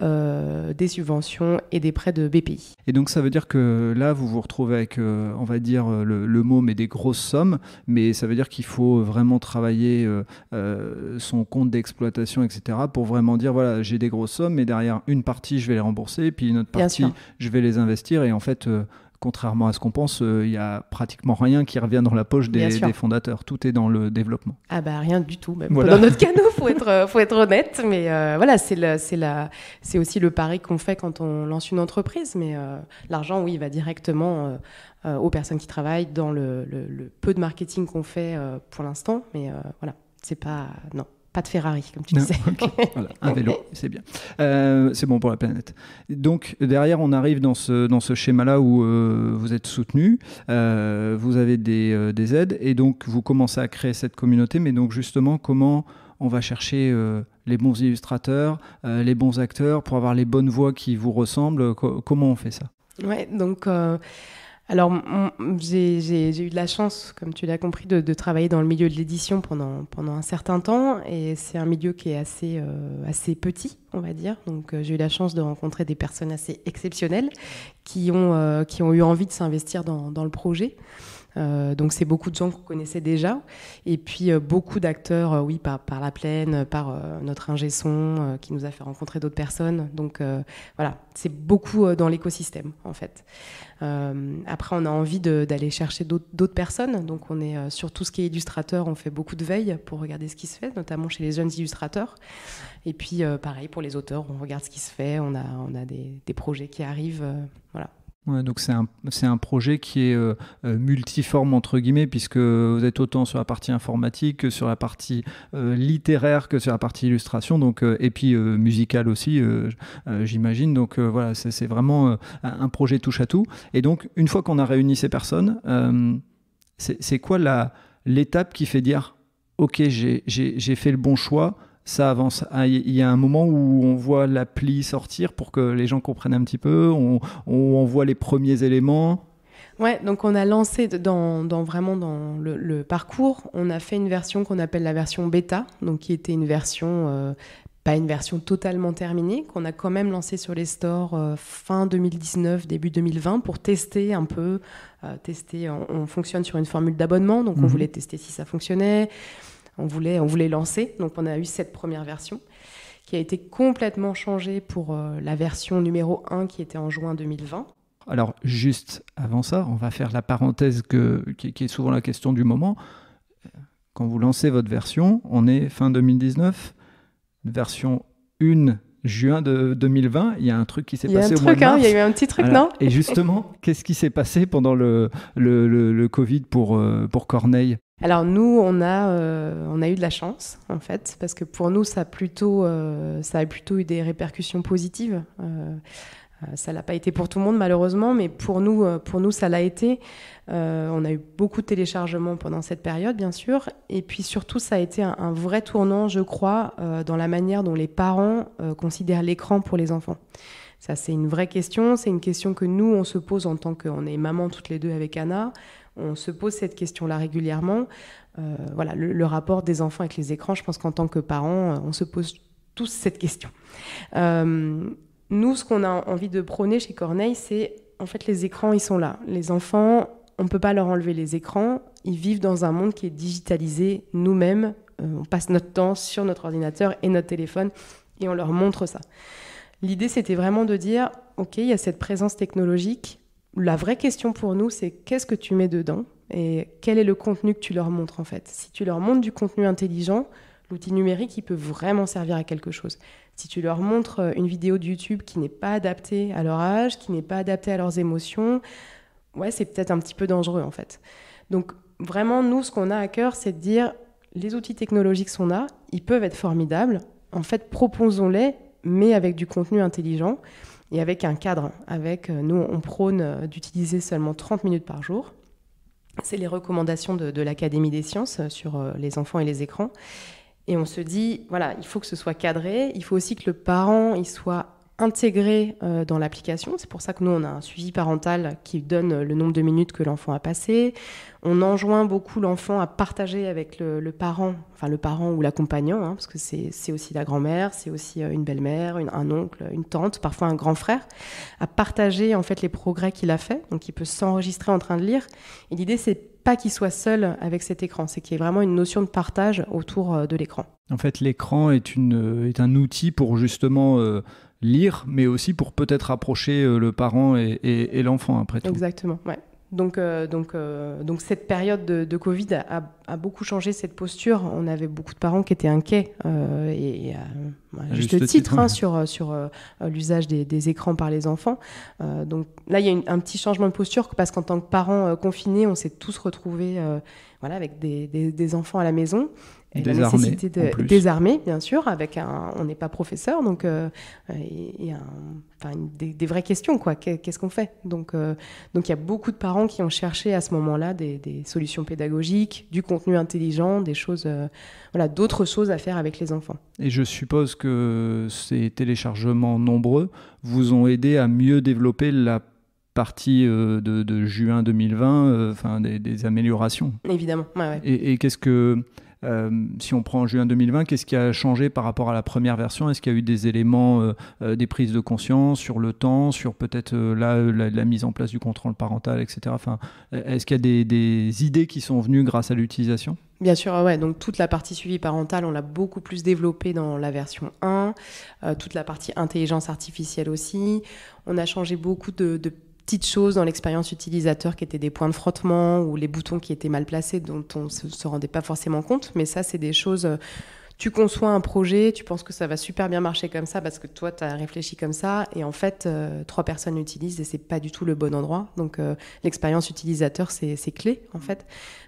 S2: des subventions et des prêts de BPI.
S1: Et donc ça veut dire que là, vous vous retrouvez avec, on va dire, le mot, mais des grosses sommes, mais ça veut dire qu'il faut vraiment travailler son compte d'exploitation, etc., pour vraiment dire, voilà, j'ai des grosses sommes, mais derrière, une partie, je vais les rembourser, puis une autre partie, je vais les investir, et en fait... contrairement à ce qu'on pense, il n'y a pratiquement rien qui revient dans la poche des fondateurs. Tout est dans le développement.
S2: Ah rien du tout. Même dans notre canot, faut être honnête. Mais c'est aussi le pari qu'on fait quand on lance une entreprise. Mais l'argent, oui, va directement aux personnes qui travaillent dans le peu de marketing qu'on fait pour l'instant. Mais c'est pas... Non. Pas de Ferrari, comme tu disais.
S1: Okay. Voilà, un vélo, c'est bien. C'est bon pour la planète. Donc, derrière, on arrive dans ce schéma-là où vous êtes soutenu, vous avez des aides, et donc vous commencez à créer cette communauté. Mais donc, justement, comment on va chercher les bons illustrateurs, les bons acteurs, pour avoir les bonnes voix qui vous ressemblent? Comment on fait ça?
S2: Ouais, donc... Alors, j'ai eu de la chance, comme tu l'as compris, de travailler dans le milieu de l'édition pendant un certain temps, et c'est un milieu qui est assez petit, on va dire. Donc, j'ai eu la chance de rencontrer des personnes assez exceptionnelles qui ont eu envie de s'investir dans le projet. Donc c'est beaucoup de gens qu'on connaissait déjà. Et puis beaucoup d'acteurs, oui, par la plaine, par notre ingé son qui nous a fait rencontrer d'autres personnes. Donc voilà, c'est beaucoup dans l'écosystème en fait. Après, on a envie d'aller chercher d'autres personnes. Donc on est sur tout ce qui est illustrateur, on fait beaucoup de veille pour regarder ce qui se fait, notamment chez les jeunes illustrateurs. Et puis pareil pour les auteurs, on regarde ce qui se fait, on a des projets qui arrivent. Voilà.
S1: Ouais, donc c'est un projet qui est multiforme entre guillemets, puisque vous êtes autant sur la partie informatique que sur la partie littéraire, que sur la partie illustration, donc, et puis musicale aussi, j'imagine. Donc voilà, c'est vraiment un projet touche à tout. Et donc une fois qu'on a réuni ces personnes, c'est quoi l'étape qui fait dire ok, j'ai fait le bon choix, ça avance. Il y a un moment où on voit l'appli sortir pour que les gens comprennent un petit peu, on voit les premiers éléments.
S2: Ouais, donc on a lancé vraiment dans le parcours, on a fait une version qu'on appelle la version bêta, donc qui était une version, pas une version totalement terminée, qu'on a quand même lancée sur les stores fin 2019, début 2020 pour tester un peu. On fonctionne sur une formule d'abonnement, donc on voulait tester si ça fonctionnait. On voulait lancer, donc on a eu cette première version qui a été complètement changée pour la version numéro 1 qui était en juin 2020.
S1: Alors juste avant ça, on va faire la parenthèse qui est souvent la question du moment. Quand vous lancez votre version, on est fin 2019, version 1 juin de 2020, il y a un truc qui s'est passé au mois de mars.
S2: Il y a eu un petit truc,
S1: voilà.
S2: Non ?
S1: Et justement, qu'est-ce qui s'est passé pendant le Covid pour Corneille ?
S2: Alors nous, on a eu de la chance, en fait, parce que pour nous, ça a plutôt eu des répercussions positives. Ça l'a pas été pour tout le monde, malheureusement, mais pour nous, ça l'a été. On a eu beaucoup de téléchargements pendant cette période, bien sûr. Et puis surtout, ça a été un vrai tournant, je crois, dans la manière dont les parents considèrent l'écran pour les enfants. Ça, c'est une vraie question. C'est une question que nous, on se pose en tant qu'on est maman toutes les deux avec Anna. On se pose cette question-là régulièrement. Voilà, le rapport des enfants avec les écrans, je pense qu'en tant que parents, on se pose tous cette question. Nous, ce qu'on a envie de prôner chez Corneille, c'est en fait les écrans, ils sont là. Les enfants, on ne peut pas leur enlever les écrans. Ils vivent dans un monde qui est digitalisé. Nous-mêmes, on passe notre temps sur notre ordinateur et notre téléphone et on leur montre ça. L'idée, c'était vraiment de dire, OK, il y a cette présence technologique. La vraie question pour nous, c'est qu'est-ce que tu mets dedans et quel est le contenu que tu leur montres en fait. Si tu leur montres du contenu intelligent, l'outil numérique, il peut vraiment servir à quelque chose. Si tu leur montres une vidéo de YouTube qui n'est pas adaptée à leur âge, qui n'est pas adaptée à leurs émotions, ouais, c'est peut-être un petit peu dangereux en fait. Donc vraiment, nous, ce qu'on a à cœur, c'est de dire les outils technologiques sont là, ils peuvent être formidables. En fait, proposons-les, mais avec du contenu intelligent. Et avec un cadre, nous, on prône d'utiliser seulement 30 minutes par jour. C'est les recommandations de l'Académie des sciences sur les enfants et les écrans. Et on se dit, voilà, il faut que ce soit cadré. Il faut aussi que le parent il soit intégré dans l'application. C'est pour ça que nous, on a un suivi parental qui donne le nombre de minutes que l'enfant a passé. On enjoint beaucoup l'enfant à partager avec le parent, enfin le parent ou l'accompagnant, hein, parce que c'est aussi la grand-mère, c'est aussi une belle-mère, un oncle, une tante, parfois un grand frère, à partager en fait les progrès qu'il a fait. Donc il peut s'enregistrer en train de lire. Et l'idée, c'est pas qu'il soit seul avec cet écran, c'est qu'il y ait vraiment une notion de partage autour de l'écran.
S1: En fait, l'écran est un outil pour justement lire, mais aussi pour peut-être rapprocher le parent et l'enfant après tout.
S2: Exactement, ouais. Donc cette période de Covid a beaucoup changé cette posture. On avait beaucoup de parents qui étaient inquiets à juste titre hein, sur l'usage des écrans par les enfants. Donc là, il y a un petit changement de posture parce qu'en tant que parents confinés, on s'est tous retrouvés avec des enfants à la maison. Et la nécessité de désarmer, bien sûr, on n'est pas professeur, donc des vraies questions, quoi. Qu'est-ce qu'on fait ? Donc il y a beaucoup de parents qui ont cherché à ce moment-là des solutions pédagogiques, du contenu intelligent, des choses, d'autres choses à faire avec les enfants.
S1: Et je suppose que ces téléchargements nombreux vous ont aidé à mieux développer la partie de juin 2020, des améliorations.
S2: Évidemment, ouais.
S1: Et qu'est-ce que Si on prend en juin 2020, qu'est-ce qui a changé par rapport à la première version? Est-ce qu'il y a eu des éléments, des prises de conscience sur le temps, sur peut-être la mise en place du contrôle parental, etc. Enfin, est-ce qu'il y a des idées qui sont venues grâce à l'utilisation?
S2: Bien sûr, ouais. Donc toute la partie suivi parental, on l'a beaucoup plus développée dans la version 1. Toute la partie intelligence artificielle aussi. On a changé beaucoup de petites choses dans l'expérience utilisateur qui étaient des points de frottement ou les boutons qui étaient mal placés dont on ne se rendait pas forcément compte. Mais ça, c'est des choses... Tu conçois un projet, tu penses que ça va super bien marcher comme ça parce que toi, tu as réfléchi comme ça. Et en fait, 3 personnes l'utilisent et c'est pas du tout le bon endroit. Donc, l'expérience utilisateur, c'est clé, en fait.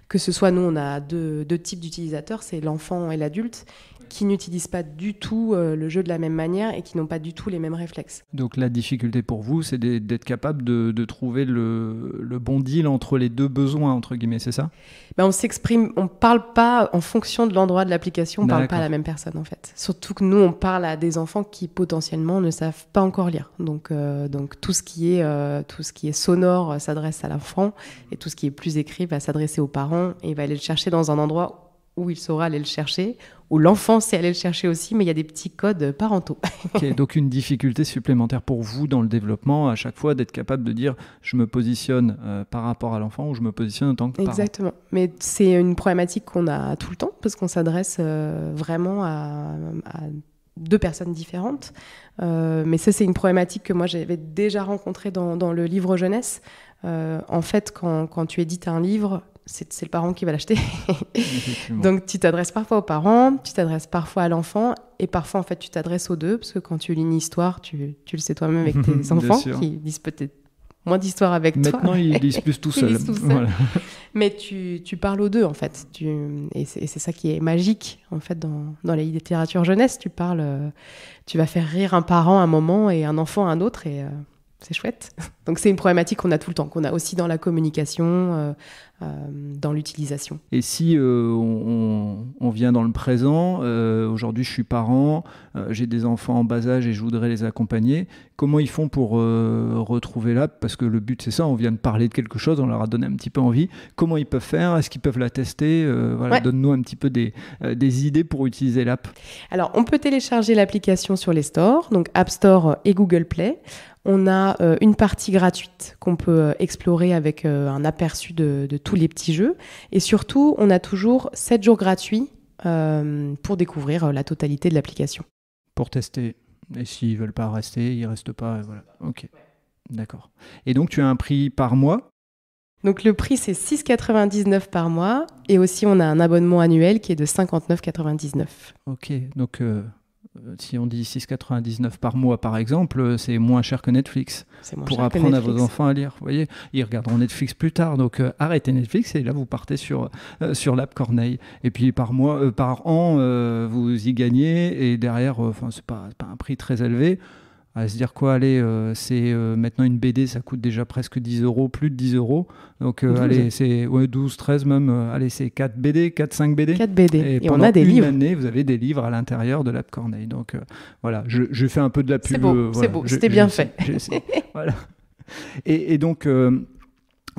S2: Que ce soit, nous, on a deux types d'utilisateurs, c'est l'enfant et l'adulte, qui n'utilisent pas du tout le jeu de la même manière et qui n'ont pas du tout les mêmes réflexes.
S1: Donc la difficulté pour vous, c'est d'être capable de trouver le bon deal entre les deux besoins, entre guillemets, c'est ça?
S2: On s'exprime, on ne parle pas en fonction de l'endroit de l'application, on ne parle pas à la même personne en fait. Surtout que nous, on parle à des enfants qui potentiellement ne savent pas encore lire. Donc tout ce qui est sonore s'adresse à l'enfant et tout ce qui est plus écrit va s'adresser aux parents et il va aller le chercher dans un endroit où il saura aller le chercher, où l'enfant sait aller le chercher aussi, mais il y a des petits codes parentaux.
S1: Okay, donc une difficulté supplémentaire pour vous dans le développement, à chaque fois d'être capable de dire je me positionne par rapport à l'enfant ou je me positionne en tant que parent.
S2: Exactement, mais c'est une problématique qu'on a tout le temps parce qu'on s'adresse vraiment à 2 personnes différentes. Mais ça, c'est une problématique que moi, j'avais déjà rencontrée dans le livre jeunesse. En fait, quand tu édites un livre, c'est le parent qui va l'acheter. Donc, tu t'adresses parfois aux parents, tu t'adresses parfois à l'enfant, et parfois, en fait, tu t'adresses aux deux, parce que quand tu lis une histoire, tu le sais toi-même avec tes enfants, qui lisent peut-être moins d'histoires avec toi.
S1: Maintenant, ils lisent plus tout seuls. Voilà.
S2: Mais tu parles aux deux, en fait. Et c'est ça qui est magique, en fait, dans la littérature jeunesse. Tu vas faire rire un parent à un moment et un enfant à un autre, et c'est chouette. Donc, c'est une problématique qu'on a tout le temps, qu'on a aussi dans la communication, dans l'utilisation.
S1: Et si on vient dans le présent, aujourd'hui je suis parent, j'ai des enfants en bas âge et je voudrais les accompagner, comment ils font pour retrouver l'app? Parce que le but c'est ça, on vient de parler de quelque chose, on leur a donné un petit peu envie. Comment ils peuvent faire? Est-ce qu'ils peuvent la tester? Voilà, ouais. Donne-nous un petit peu des idées pour utiliser l'app.
S2: Alors on peut télécharger l'application sur les stores, donc App Store et Google Play. On a une partie gratuite qu'on peut explorer avec un aperçu de tous les petits jeux. Et surtout, on a toujours 7 jours gratuits pour découvrir la totalité de l'application.
S1: Pour tester. Et s'ils ne veulent pas rester, ils ne restent pas. Voilà. Ok, d'accord. Et donc, tu as un prix par mois?
S2: Donc, le prix, c'est 6,99 par mois. Et aussi, on a un abonnement annuel qui est de 59,99.
S1: Ok, donc... si on dit 6,99 par mois, par exemple, c'est moins cher que Netflix. Pour apprendre à vos enfants à lire. Vous voyez, ils regarderont Netflix plus tard. Donc, arrêtez Netflix et là, vous partez sur l'app Corneille. Et puis, par an, vous y gagnez. Et derrière, c'est pas un prix très élevé. À se dire quoi, allez, c'est maintenant une BD, ça coûte déjà presque 10 €, plus de 10 €. Donc, allez, c'est 12, 13 même. Allez, c'est 4 BD, 4, 5 BD.
S2: 4 BD. Et on a des livres.
S1: Pendant une année, vous avez des livres à l'intérieur de l'app Corneille. Donc, voilà, je fais un peu de la pub.
S2: C'est beau,
S1: voilà,
S2: c'est beau. C'était bien fait.
S1: Voilà. Et donc...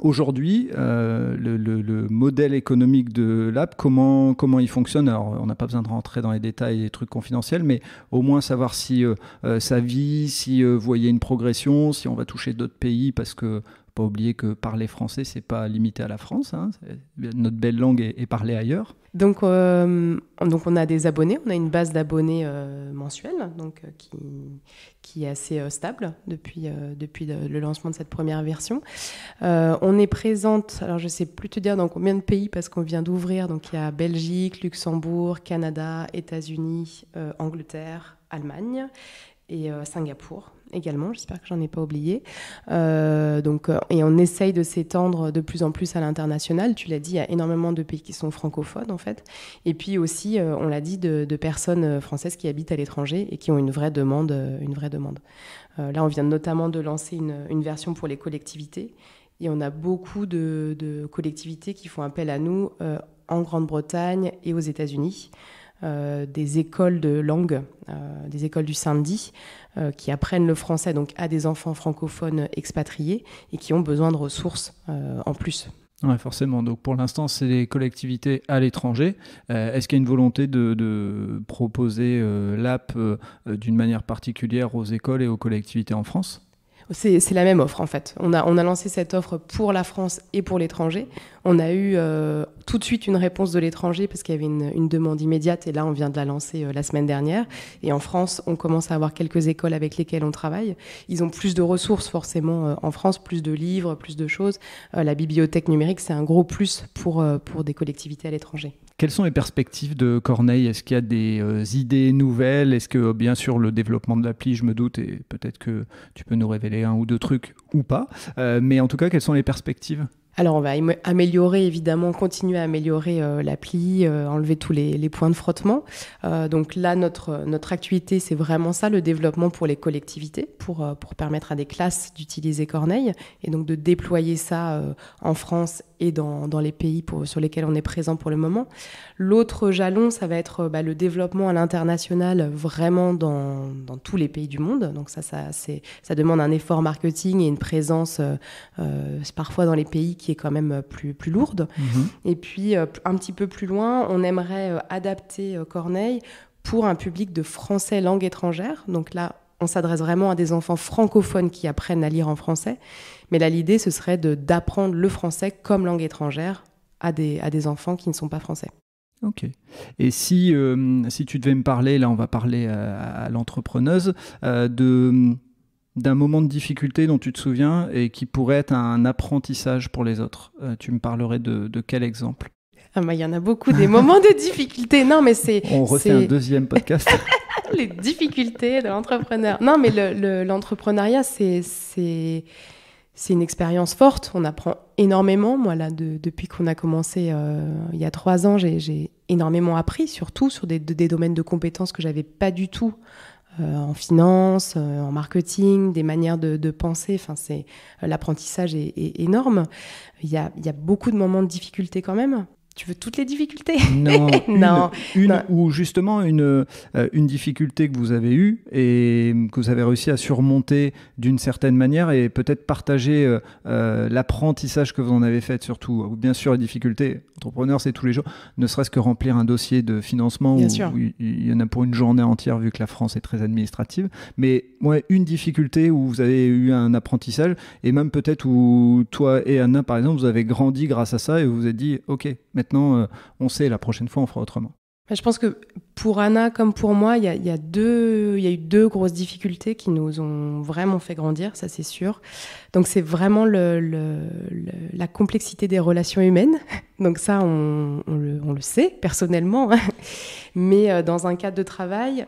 S1: aujourd'hui, le modèle économique de l'app, comment il fonctionne? Alors, on n'a pas besoin de rentrer dans les détails et les trucs confidentiels, mais au moins savoir si ça vit, si vous voyez une progression, si on va toucher d'autres pays, parce que pas oublier que parler français, c'est pas limité à la France. Hein, notre belle langue est parlée ailleurs.
S2: Donc on a des abonnés, on a une base d'abonnés mensuelle, donc qui est assez stable depuis le lancement de cette première version. On est présente, alors je sais plus te dire dans combien de pays parce qu'on vient d'ouvrir, donc il y a Belgique, Luxembourg, Canada, États-Unis, Angleterre, Allemagne et Singapour également, j'espère que j'en ai pas oublié. Et on essaye de s'étendre de plus en plus à l'international. Tu l'as dit, il y a énormément de pays qui sont francophones en fait. Et puis aussi, on l'a dit, de personnes françaises qui habitent à l'étranger et qui ont une vraie demande. Là, on vient notamment de lancer une version pour les collectivités. Et on a beaucoup de collectivités qui font appel à nous en Grande-Bretagne et aux États-Unis. Des écoles de langue, des écoles du samedi qui apprennent le français donc à des enfants francophones expatriés et qui ont besoin de ressources en plus.
S1: Ouais, forcément. Donc pour l'instant, c'est les collectivités à l'étranger. Est-ce qu'il y a une volonté de proposer l'app d'une manière particulière aux écoles et aux collectivités en France ?
S2: C'est la même offre en fait. On a lancé cette offre pour la France et pour l'étranger. On a eu tout de suite une réponse de l'étranger parce qu'il y avait une demande immédiate et là on vient de la lancer la semaine dernière. Et en France, on commence à avoir quelques écoles avec lesquelles on travaille. Ils ont plus de ressources forcément en France, plus de livres, plus de choses. La bibliothèque numérique, c'est un gros plus pour des collectivités à l'étranger.
S1: Quelles sont les perspectives de Corneille ? Est-ce qu'il y a des idées nouvelles ? Est-ce que, bien sûr, le développement de l'appli, je me doute, et peut-être que tu peux nous révéler un ou deux trucs ou pas, mais en tout cas, quelles sont les perspectives ?
S2: Alors, on va améliorer, évidemment, continuer à améliorer l'appli, enlever tous les points de frottement. Donc là, notre activité, c'est vraiment ça, le développement pour les collectivités, pour permettre à des classes d'utiliser Corneille et donc de déployer ça en France et dans les pays sur lesquels on est présent pour le moment. L'autre jalon, ça va être le développement à l'international, vraiment dans tous les pays du monde. Donc ça demande un effort marketing et une présence parfois dans les pays qui est quand même plus lourde. Et puis, un petit peu plus loin, on aimerait adapter Corneille pour un public de français langue étrangère. Donc là, on s'adresse vraiment à des enfants francophones qui apprennent à lire en français. Mais là, l'idée, ce serait d'apprendre le français comme langue étrangère à des enfants qui ne sont pas français.
S1: Ok. Et si tu devais me parler, là on va parler à l'entrepreneuse, d'un moment de difficulté dont tu te souviens et qui pourrait être un apprentissage pour les autres, tu me parlerais de quel exemple ?
S2: Il y en a beaucoup, des moments de difficulté. Non, mais
S1: on refait un deuxième podcast.
S2: Les difficultés de l'entrepreneur. Non, mais l'entrepreneuriat, c'est une expérience forte. On apprend énormément. Moi, là, depuis qu'on a commencé il y a 3 ans, j'ai énormément appris, surtout sur des domaines de compétences que je n'avais pas du tout en finance, en marketing, des manières de penser. Enfin, l'apprentissage est énorme. Il y a beaucoup de moments de difficulté quand même. Tu veux toutes les difficultés ?
S1: Non,
S2: non.
S1: Ou justement une difficulté que vous avez eue et que vous avez réussi à surmonter d'une certaine manière et peut-être partager l'apprentissage que vous en avez fait surtout. Bien sûr, les difficultés, entrepreneur, c'est tous les jours, ne serait-ce que remplir un dossier de financement où il y en a pour une journée entière vu que la France est très administrative. Mais une difficulté où vous avez eu un apprentissage et même peut-être où toi et Anna, par exemple, vous avez grandi grâce à ça et vous vous êtes dit « Ok, maintenant, on sait, la prochaine fois, on fera autrement. »
S2: Je pense que pour Anna comme pour moi, il y a eu 2 grosses difficultés qui nous ont vraiment fait grandir, ça c'est sûr. Donc c'est vraiment la complexité des relations humaines. Donc ça, on le sait personnellement. Mais dans un cadre de travail,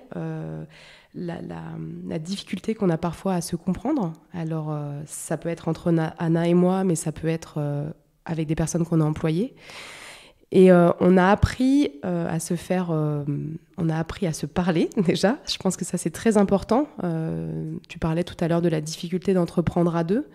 S2: la difficulté qu'on a parfois à se comprendre. Alors ça peut être entre Anna et moi, mais ça peut être avec des personnes qu'on a employées. Et on a appris à se faire, on a appris à se parler déjà. Je pense que ça c'est très important. Tu parlais tout à l'heure de la difficulté d'entreprendre à 2.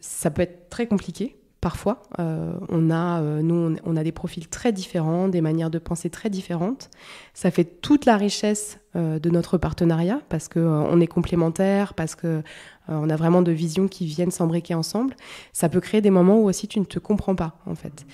S2: Ça peut être très compliqué parfois. On a des profils très différents, des manières de penser très différentes. Ça fait toute la richesse de notre partenariat parce qu'on est complémentaires, parce que on a vraiment 2 visions qui viennent s'embriquer ensemble. Ça peut créer des moments où aussi tu ne te comprends pas, en fait.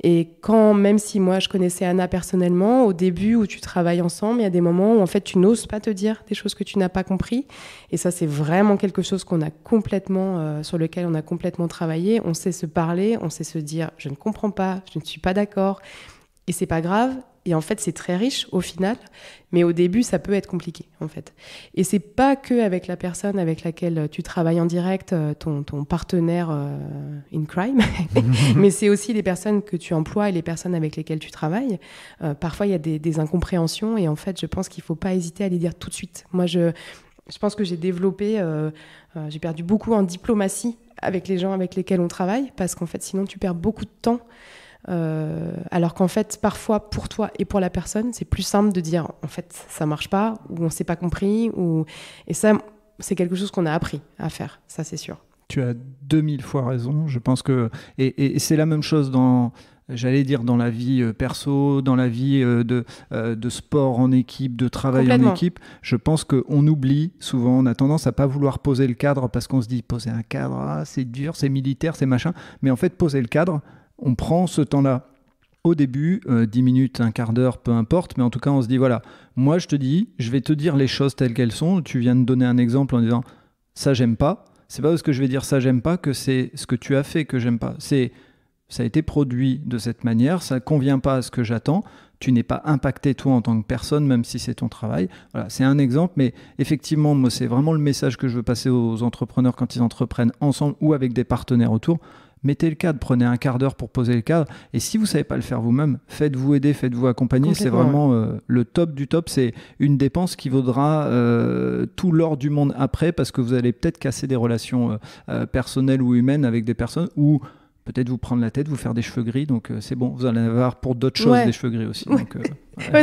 S2: Et même si moi, je connaissais Anna personnellement, au début où tu travailles ensemble, il y a des moments où, en fait, tu n'oses pas te dire des choses que tu n'as pas compris. Et ça, c'est vraiment quelque chose sur lequel on a complètement travaillé. On sait se parler, on sait se dire « je ne comprends pas, je ne suis pas d'accord ». Et c'est pas grave. Et en fait, c'est très riche au final, mais au début, ça peut être compliqué, en fait. Et c'est pas que avec la personne avec laquelle tu travailles en direct, ton partenaire in crime, mais c'est aussi les personnes que tu emploies et les personnes avec lesquelles tu travailles. Parfois, il y a des incompréhensions et en fait, je pense qu'il faut pas hésiter à les dire tout de suite. Moi, je pense que j'ai perdu beaucoup en diplomatie avec les gens avec lesquels on travaille, parce qu'en fait, sinon, tu perds beaucoup de temps. Alors qu'en fait, parfois, pour toi et pour la personne, c'est plus simple de dire en fait, ça marche pas, ou on s'est pas compris, et ça, c'est quelque chose qu'on a appris à faire, ça c'est sûr.
S1: Tu as 2000 fois raison. Je pense que... Et c'est la même chose dans la vie perso, dans la vie de sport en équipe, de travail en équipe. Je pense qu'on oublie souvent, on a tendance à pas vouloir poser le cadre parce qu'on se dit poser un cadre, c'est dur, c'est militaire, c'est machin. Mais en fait, poser le cadre, on prend ce temps-là au début, 10 minutes, un quart d'heure, peu importe, mais en tout cas, on se dit, voilà, moi je te dis, je vais te dire les choses telles qu'elles sont. Tu viens de donner un exemple en disant, ça j'aime pas. C'est pas parce que je vais dire ça j'aime pas que c'est ce que tu as fait que j'aime pas. Ça a été produit de cette manière, ça ne convient pas à ce que j'attends, tu n'es pas impacté toi en tant que personne, même si c'est ton travail. Voilà, c'est un exemple, mais effectivement, moi, c'est vraiment le message que je veux passer aux entrepreneurs quand ils entreprennent ensemble ou avec des partenaires autour. Mettez le cadre, prenez un quart d'heure pour poser le cadre. Et si vous ne savez pas le faire vous-même, faites-vous aider, faites-vous accompagner. C'est vraiment le top du top. C'est une dépense qui vaudra tout l'or du monde après, parce que vous allez peut-être casser des relations personnelles ou humaines avec des personnes ou peut-être vous prendre la tête, vous faire des cheveux gris. Donc c'est bon, vous allez avoir pour d'autres choses des cheveux gris aussi. Donc,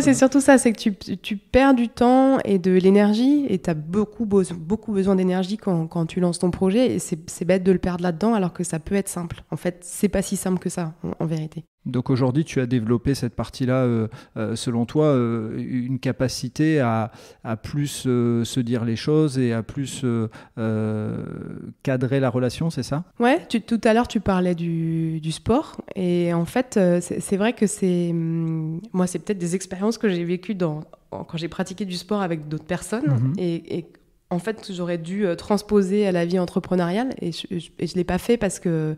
S2: c'est surtout ça, c'est que tu perds du temps et de l'énergie et tu as beaucoup besoin d'énergie quand tu lances ton projet et c'est bête de le perdre là-dedans alors que ça peut être simple. En fait, c'est pas si simple que ça en vérité.
S1: Donc aujourd'hui, tu as développé cette partie-là, selon toi, une capacité à plus se dire les choses et à plus cadrer la relation, c'est ça ?
S2: Ouais, tout à l'heure, tu parlais du sport. Et en fait, c'est vrai que moi, c'est peut-être des expériences que j'ai vécues quand j'ai pratiqué du sport avec d'autres personnes. Et en fait, j'aurais dû transposer à la vie entrepreneuriale. Et je ne l'ai pas fait parce que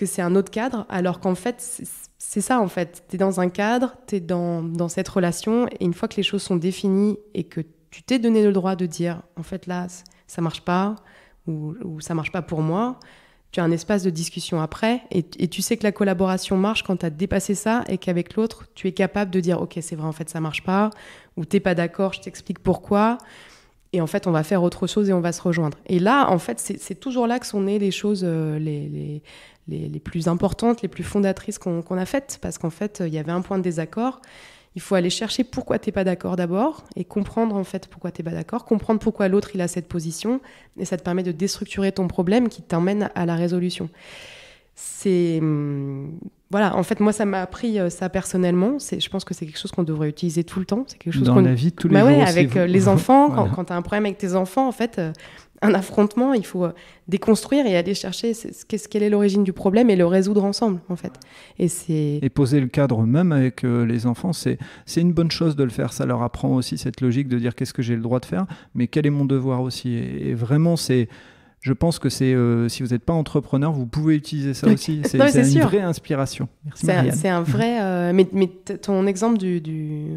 S2: c'est un autre cadre, alors qu'en fait, c'est ça, en fait. Tu es dans un cadre, tu es dans cette relation, et une fois que les choses sont définies et que tu t'es donné le droit de dire, en fait, là, ça marche pas, ou ça marche pas pour moi, tu as un espace de discussion après, et tu sais que la collaboration marche quand tu as dépassé ça, et qu'avec l'autre, tu es capable de dire, ok, c'est vrai, en fait, ça marche pas, ou t'es pas d'accord, je t'explique pourquoi, et en fait, on va faire autre chose et on va se rejoindre. Et là, en fait, c'est toujours là que sont nées les choses les plus importantes, les plus fondatrices qu'on a faites, parce qu'en fait, il y avait un point de désaccord. Il faut aller chercher pourquoi t'es pas d'accord d'abord, et comprendre en fait pourquoi t'es pas d'accord, comprendre pourquoi l'autre il a cette position, et ça te permet de déstructurer ton problème qui t'emmène à la résolution. Voilà, en fait, moi, ça m'a appris ça personnellement. Je pense que c'est quelque chose qu'on devrait utiliser tout le temps. C'est quelque chose
S1: dans la vie de tous les jours aussi,
S2: avec les enfants, quand tu as un problème avec tes enfants, en fait, un affrontement, il faut déconstruire et aller chercher quelle est l'origine du problème et le résoudre ensemble, en fait. Et
S1: poser le cadre même avec les enfants, c'est une bonne chose de le faire. Ça leur apprend aussi cette logique de dire qu'est-ce que j'ai le droit de faire, mais quel est mon devoir aussi. Et vraiment, je pense que si vous n'êtes pas entrepreneur, vous pouvez utiliser ça aussi. C'est une vraie inspiration. Merci Marianne.
S2: C'est un vrai... mais ton exemple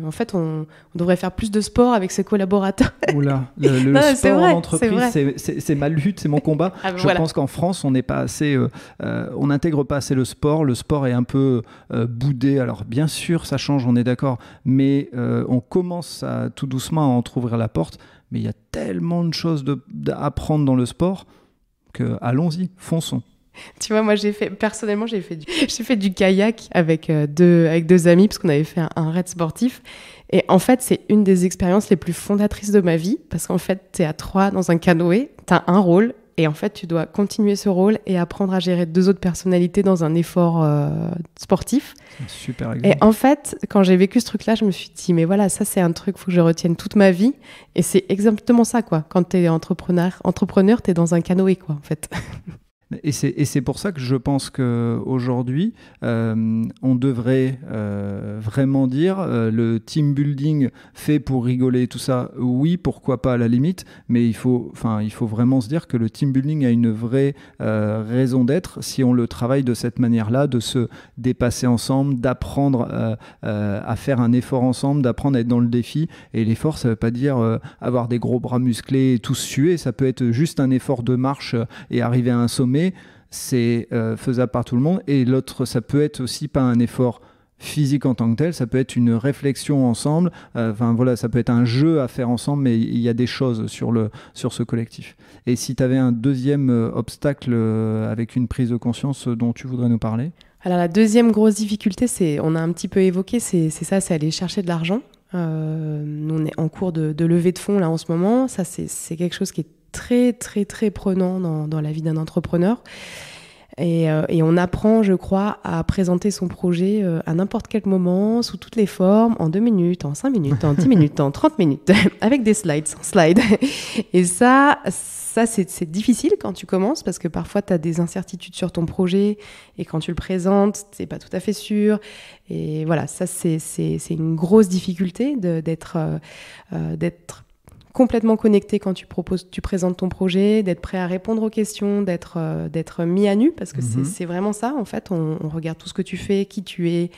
S2: en fait, on devrait faire plus de sport avec ses collaborateurs.
S1: Oula, le sport en entreprise, c'est ma lutte, c'est mon combat. Je pense qu'en France, on n'est pas assez... on n'intègre pas assez le sport. Le sport est un peu boudé. Alors bien sûr, ça change, on est d'accord. Mais on commence tout doucement à entrouvrir la porte. Mais il y a tellement de choses à apprendre dans le sport que allons-y, fonçons.
S2: Tu vois, moi personnellement, j'ai fait du kayak avec deux amis parce qu'on avait fait un raid sportif. Et en fait, c'est une des expériences les plus fondatrices de ma vie parce qu'en fait, t'es à 3 dans un canoë, t'as un rôle et en fait, tu dois continuer ce rôle et apprendre à gérer 2 autres personnalités dans un effort sportif.
S1: C'est un super exemple.
S2: Et en fait, quand j'ai vécu ce truc-là, je me suis dit, mais voilà, ça, c'est un truc, faut que je retienne toute ma vie. Et c'est exactement ça, quoi. Quand t'es entrepreneur, t'es dans un canoë, quoi, en fait.
S1: Et c'est pour ça que je pense qu'aujourd'hui, on devrait vraiment dire le team building fait pour rigoler, tout ça, oui, pourquoi pas à la limite, mais il faut vraiment se dire que le team building a une vraie raison d'être si on le travaille de cette manière-là, de se dépasser ensemble, d'apprendre à faire un effort ensemble, d'apprendre à être dans le défi. Et l'effort, ça ne veut pas dire avoir des gros bras musclés et tous suer, ça peut être juste un effort de marche et arriver à un sommet. C'est faisable par tout le monde. Et l'autre, ça peut être aussi pas un effort physique en tant que tel, ça peut être une réflexion ensemble, ça peut être un jeu à faire ensemble, mais il y a des choses sur ce collectif. Et si tu avais un deuxième obstacle avec une prise de conscience dont tu voudrais nous parler ?
S2: Alors la deuxième grosse difficulté, on a un petit peu évoqué, c'est aller chercher de l'argent. Nous, on est en cours de levée de fonds là en ce moment. Ça, c'est quelque chose qui est très, très, très prenant dans la vie d'un entrepreneur. Et on apprend, je crois, à présenter son projet à n'importe quel moment, sous toutes les formes, en 2 minutes, en 5 minutes, en 10 minutes, en 30 minutes, avec des slides, sans slides. Et ça c'est difficile quand tu commences, parce que parfois, tu as des incertitudes sur ton projet, et quand tu le présentes, tu n'es pas tout à fait sûr. Et voilà, ça, c'est une grosse difficulté d'être complètement connecté quand tu présentes ton projet, d'être prêt à répondre aux questions, d'être mis à nu, parce que c'est vraiment ça, en fait. On regarde tout ce que tu fais, qui tu es,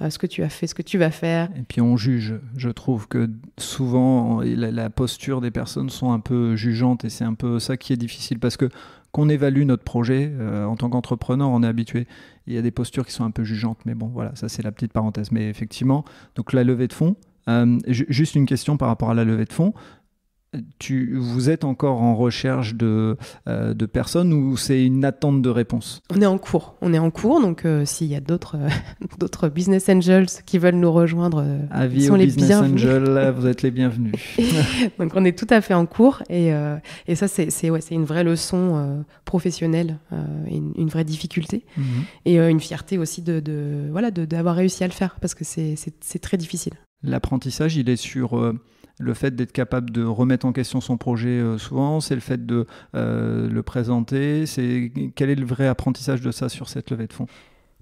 S2: ce que tu as fait, ce que tu vas faire.
S1: Et puis on juge. Je trouve que souvent, la posture des personnes sont un peu jugeantes, et c'est un peu ça qui est difficile, parce que qu'on évalue notre projet, en tant qu'entrepreneur, on est habitué. Il y a des postures qui sont un peu jugeantes, mais bon, voilà, ça c'est la petite parenthèse. Mais effectivement, donc la levée de fonds, juste une question par rapport à la levée de fonds. Vous êtes encore en recherche de personnes, ou c'est une attente de réponse?
S2: On est en cours, donc s'il y a d'autres business angels qui veulent nous rejoindre, ils sont les bienvenus. Avis aux business
S1: angels, vous êtes les bienvenus.
S2: Donc on est tout à fait en cours, et ça c'est une vraie leçon professionnelle, une vraie difficulté, et une fierté aussi d'avoir réussi à le faire, parce que c'est très difficile.
S1: L'apprentissage, il est sur le fait d'être capable de remettre en question son projet souvent, c'est le fait de le présenter. Quel est le vrai apprentissage de ça sur cette levée de fonds?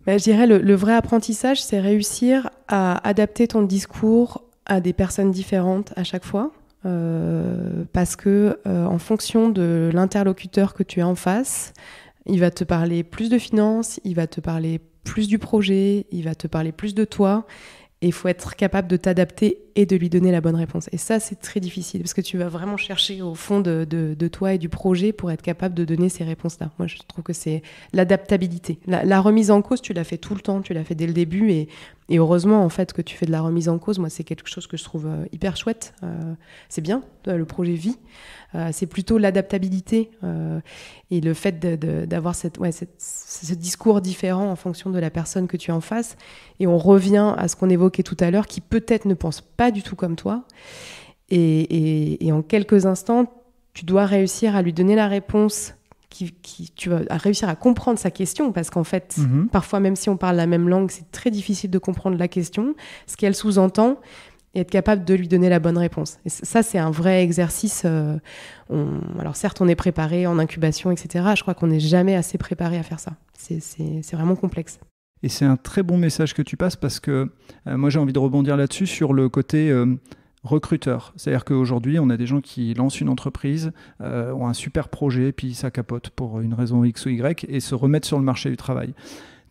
S2: Je dirais le vrai apprentissage, c'est réussir à adapter ton discours à des personnes différentes à chaque fois, parce que en fonction de l'interlocuteur que tu as en face, il va te parler plus de finances, il va te parler plus du projet, il va te parler plus de toi. Et il faut être capable de t'adapter et de lui donner la bonne réponse. Et ça, c'est très difficile, parce que tu vas vraiment chercher au fond de toi et du projet pour être capable de donner ces réponses-là. Moi, je trouve que c'est l'adaptabilité. La remise en cause, tu l'as fait tout le temps, tu l'as fait dès le début. Et heureusement, en fait, que tu fais de la remise en cause. Moi, c'est quelque chose que je trouve hyper chouette. C'est bien, le projet vit. C'est plutôt l'adaptabilité et le fait d'avoir ce discours différent en fonction de la personne que tu as en face. Et on revient à ce qu'on évoquait tout à l'heure, qui peut-être ne pense pas du tout comme toi. Et en quelques instants, tu dois réussir à lui donner la réponse tu vas réussir à comprendre sa question, parce qu'en fait, parfois, même si on parle la même langue, c'est très difficile de comprendre la question, ce qu'elle sous-entend, et être capable de lui donner la bonne réponse. Et ça, c'est un vrai exercice. Alors certes, on est préparé en incubation, etc. Je crois qu'on n'est jamais assez préparé à faire ça. C'est vraiment complexe.
S1: Et c'est un très bon message que tu passes, parce que moi, j'ai envie de rebondir là-dessus sur le côté recruteur. C'est-à-dire qu'aujourd'hui, on a des gens qui lancent une entreprise, ont un super projet, puis ça capote pour une raison X ou Y, et se remettent sur le marché du travail.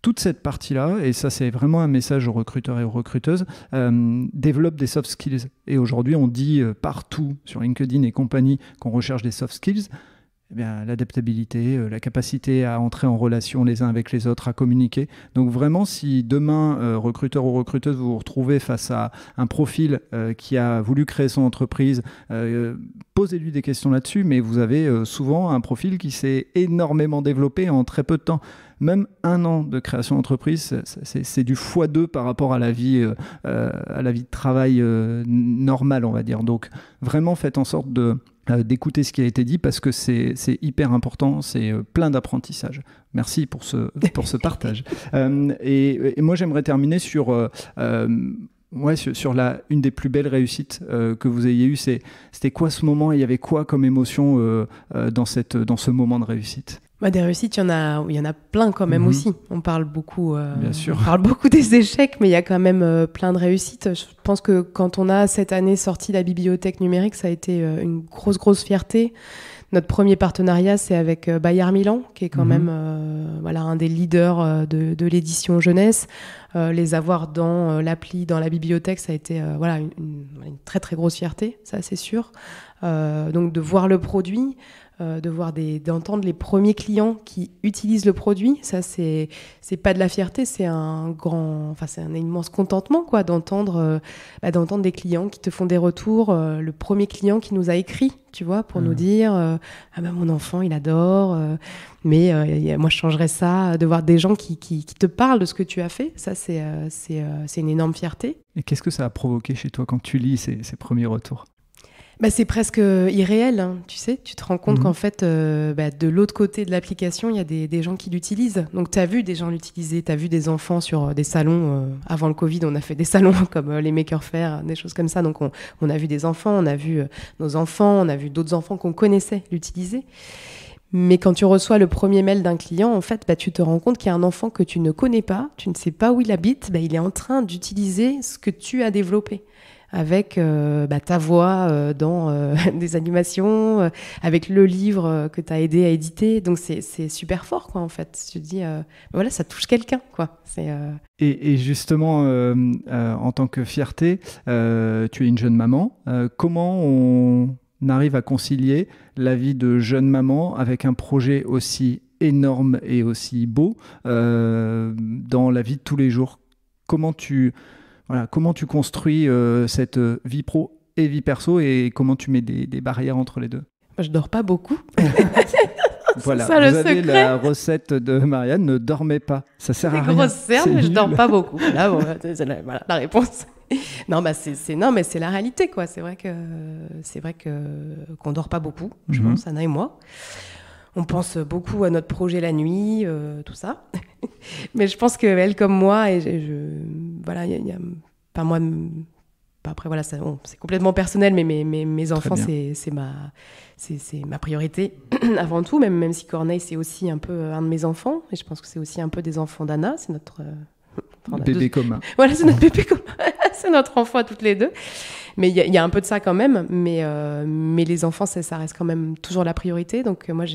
S1: Toute cette partie-là, et ça c'est vraiment un message aux recruteurs et aux recruteuses, développe des soft skills. Et aujourd'hui, on dit partout sur LinkedIn et compagnie qu'on recherche des soft skills. Eh bien, l'adaptabilité, la capacité à entrer en relation les uns avec les autres, à communiquer. Donc vraiment, si demain, recruteur ou recruteuse, vous vous retrouvez face à un profil qui a voulu créer son entreprise, posez-lui des questions là-dessus, mais vous avez souvent un profil qui s'est énormément développé en très peu de temps. Même 1 an de création d'entreprise, c'est du x2 par rapport à la vie de travail normale, on va dire. Donc vraiment, faites en sorte d'écouter ce qui a été dit, parce que c'est hyper important, c'est plein d'apprentissage. Merci pour ce partage. Et moi, j'aimerais terminer sur une des plus belles réussites que vous ayez eues. C'était quoi ce moment, et il y avait quoi comme émotion dans ce moment de réussite?
S2: Des réussites, il y en a plein quand même aussi. On parle beaucoup,
S1: Bien sûr.
S2: On parle beaucoup des échecs, mais il y a quand même plein de réussites. Je pense que quand on a cette année sorti la bibliothèque numérique, ça a été une grosse fierté. Notre premier partenariat, c'est avec Bayard Milan, qui est quand même un des leaders de l'édition jeunesse. Les avoir dans l'appli, dans la bibliothèque, ça a été une très très grosse fierté, ça c'est sûr. Donc de voir le produit, d'entendre les premiers clients qui utilisent le produit, ça c'est pas de la fierté, c'est un immense contentement, quoi, d'entendre des clients qui te font des retours. Le premier client qui nous a écrit, tu vois, pour nous dire mon enfant il adore, mais moi je changerais ça. De voir des gens qui te parlent de ce que tu as fait, ça c'est une énorme fierté.
S1: Et qu'est-ce que ça a provoqué chez toi quand tu lis ces premiers retours?
S2: C'est presque irréel, hein, tu sais. Tu te rends compte qu'en fait, de l'autre côté de l'application, il y a des gens qui l'utilisent. Donc, tu as vu des gens l'utiliser, tu as vu des enfants sur des salons. Avant le Covid, on a fait des salons comme les Maker Faire, des choses comme ça. Donc, on a vu des enfants, on a vu nos enfants, on a vu d'autres enfants qu'on connaissait l'utiliser. Mais quand tu reçois le premier mail d'un client, en fait, tu te rends compte qu'il y a un enfant que tu ne connais pas, tu ne sais pas où il habite, il est en train d'utiliser ce que tu as développé. Avec ta voix dans des animations, avec le livre que tu as aidé à éditer. Donc, c'est super fort, quoi, en fait. Je te dis, voilà, ça touche quelqu'un, quoi.
S1: Et justement, en tant que fierté, tu es une jeune maman. Comment on arrive à concilier la vie de jeune maman avec un projet aussi énorme et aussi beau dans la vie de tous les jours? Comment tu construis cette vie pro et vie perso et comment tu mets des barrières entre les deux?
S2: Je dors pas beaucoup.
S1: Voilà,
S2: ça,
S1: vous avez la recette de Marianne, ne dormez pas. Ça sert à rien.
S2: Grosse cernes, mais je dors pas beaucoup. Là, c'est la réponse. Non, c'est la réalité, quoi. C'est vrai qu'on dort pas beaucoup, je pense, Anna et moi. On pense beaucoup à notre projet la nuit, tout ça. Mais je pense qu'elle, comme moi, voilà, il y a pas moi. Après, voilà, c'est complètement personnel, mais mes enfants, c'est ma priorité avant tout. Même si Corneille, c'est aussi un peu un de mes enfants, et je pense que c'est aussi un peu des enfants d'Anna. C'est notre
S1: bébé commun.
S2: Voilà, c'est notre bébé commun. C'est notre enfant à toutes les deux. Mais il y a un peu de ça quand même. Mais les enfants, ça reste quand même toujours la priorité. Donc moi,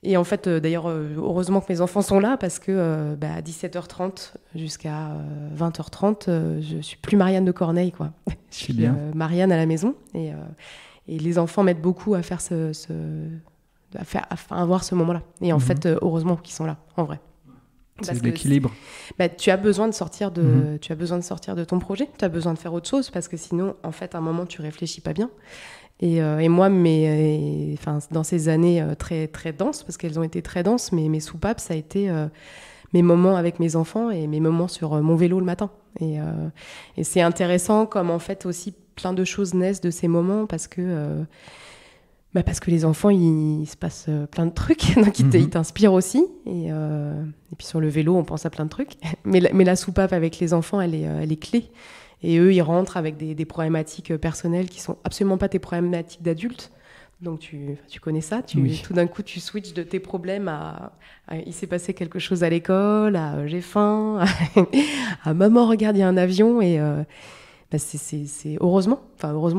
S2: Et en fait, d'ailleurs, heureusement que mes enfants sont là parce que à 17h30 jusqu'à 20h30, je suis plus Marianne de Corneille, quoi. Je suis Marianne à la maison. Et les enfants m'aident beaucoup à faire avoir ce moment-là. Et en fait, heureusement qu'ils sont là, en vrai.
S1: C'est l'équilibre.
S2: Tu as besoin de sortir de ton projet, tu as besoin de faire autre chose parce que sinon, en fait, à un moment, tu réfléchis pas bien. Et moi, dans ces années très, très denses, parce qu'elles ont été très denses, mes soupapes, ça a été mes moments avec mes enfants et mes moments sur mon vélo le matin. Et c'est intéressant comme, en fait, aussi plein de choses naissent de ces moments parce que les enfants, il se passe plein de trucs, donc ils t'inspirent aussi. Et puis sur le vélo, on pense à plein de trucs. Mais la soupape avec les enfants, elle est clé. Et eux, ils rentrent avec des problématiques personnelles qui sont absolument pas tes problématiques d'adultes. Donc tu connais ça. Tout d'un coup, tu switches de tes problèmes à il s'est passé quelque chose à l'école, à j'ai faim, à maman, regarde, il y a un avion. Et c'est heureusement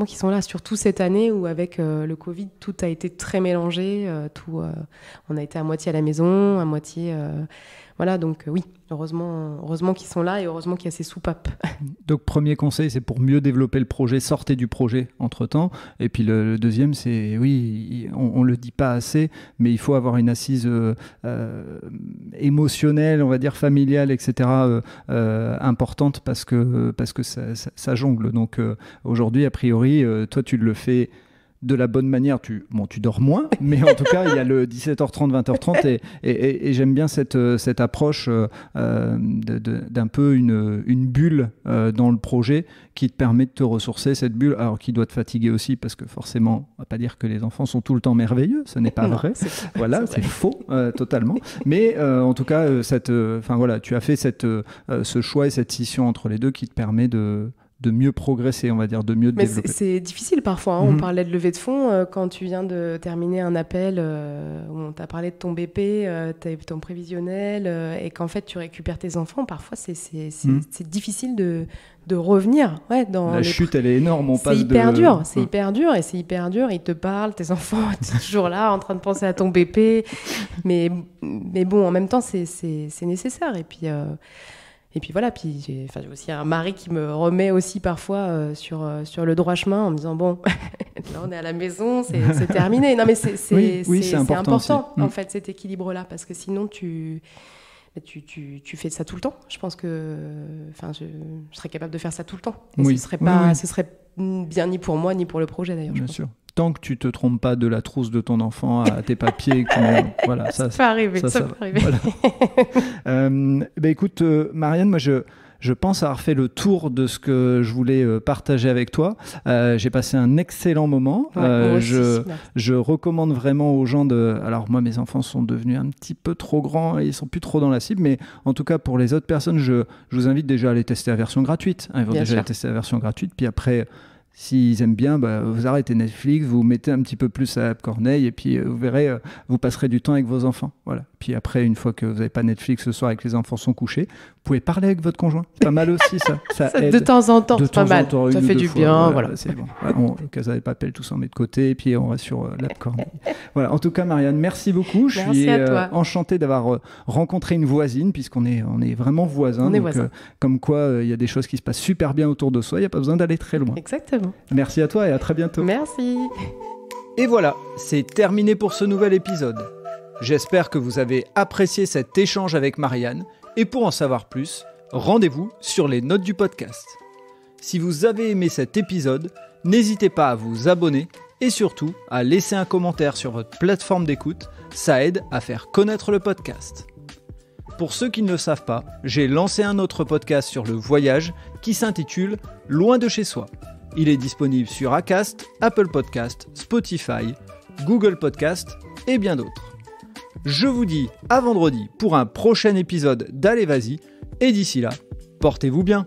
S2: qu'ils sont là, surtout cette année où avec le Covid, tout a été très mélangé. On a été à moitié à la maison, à moitié... Voilà, donc oui, heureusement qu'ils sont là et heureusement qu'il y a ces soupapes.
S1: Donc premier conseil, c'est pour mieux développer le projet, sortez du projet entre-temps. Et puis le deuxième, c'est, oui, on le dit pas assez, mais il faut avoir une assise émotionnelle, on va dire familiale, etc., importante parce que ça jongle. Donc aujourd'hui, a priori, toi tu le fais de la bonne manière, tu dors moins, mais en tout cas, il y a le 17h30, 20h30 et j'aime bien cette approche d'un peu une bulle dans le projet qui te permet de te ressourcer, cette bulle, alors qui doit te fatiguer aussi, parce que forcément, on ne va pas dire que les enfants sont tout le temps merveilleux, ce n'est pas vrai. Voilà, c'est faux, totalement. Mais en tout cas, tu as fait ce choix et cette scission entre les deux qui te permet de mieux progresser, on va dire, de mieux te développer.
S2: Mais c'est difficile parfois. On parlait de levée de fonds. Quand tu viens de terminer un appel où on t'a parlé de ton BP, ton prévisionnel, et qu'en fait, tu récupères tes enfants, parfois, c'est difficile de revenir. Ouais,
S1: la chute, elle est énorme.
S2: C'est hyper dur. C'est hyper dur. Ils te parlent, tes enfants, tu es toujours là, en train de penser à ton BP. Mais bon, en même temps, c'est nécessaire. Et puis voilà, j'ai aussi un mari qui me remet aussi parfois sur le droit chemin en me disant bon, là on est à la maison, c'est terminé. Non mais c'est important en fait cet équilibre-là parce que sinon tu fais ça tout le temps. Je pense que je serais capable de faire ça tout le temps. Et ce serait bien ni pour moi ni pour le projet d'ailleurs.
S1: Bien sûr. Tant que tu te trompes pas de la trousse de ton enfant à tes papiers, voilà, ça
S2: peut arriver.
S1: Voilà. Écoute, Marianne, moi je pense avoir fait le tour de ce que je voulais partager avec toi. J'ai passé un excellent moment. Je recommande vraiment aux gens de... Alors moi, mes enfants sont devenus un petit peu trop grands et ils sont plus trop dans la cible, mais en tout cas pour les autres personnes, je vous invite déjà à aller tester la version gratuite. Ils vont déjà tester la version gratuite, puis après... S'ils aiment bien, vous arrêtez Netflix, vous mettez un petit peu plus à Corneille et puis vous verrez, vous passerez du temps avec vos enfants. Voilà. Puis après, une fois que vous n'avez pas Netflix ce soir et que les enfants sont couchés, vous pouvez parler avec votre conjoint. C'est pas mal aussi ça. Ça aide.
S2: De temps en temps, c'est pas mal. Ça fait du bien.
S1: Voilà. C'est bon. On Casa de Papel, tout ça on met de côté et puis on reste sur l'app Corneille. Voilà. En tout cas, Marianne, merci beaucoup. Je suis enchanté d'avoir rencontré une voisine puisqu'on est vraiment voisins.
S2: On est voisins.
S1: Comme quoi, il y a des choses qui se passent super bien autour de soi. Il n'y a pas besoin d'aller très loin.
S2: Exactement.
S1: Merci à toi et à très bientôt.
S2: Merci.
S1: Et voilà, c'est terminé pour ce nouvel épisode. J'espère que vous avez apprécié cet échange avec Marianne et pour en savoir plus, rendez-vous sur les notes du podcast. Si vous avez aimé cet épisode, n'hésitez pas à vous abonner et surtout à laisser un commentaire sur votre plateforme d'écoute, ça aide à faire connaître le podcast. Pour ceux qui ne le savent pas, j'ai lancé un autre podcast sur le voyage qui s'intitule « Loin de chez soi ». Il est disponible sur Acast, Apple Podcast, Spotify, Google Podcast et bien d'autres. Je vous dis à vendredi pour un prochain épisode d'Allez Vas-y et d'ici là, portez-vous bien.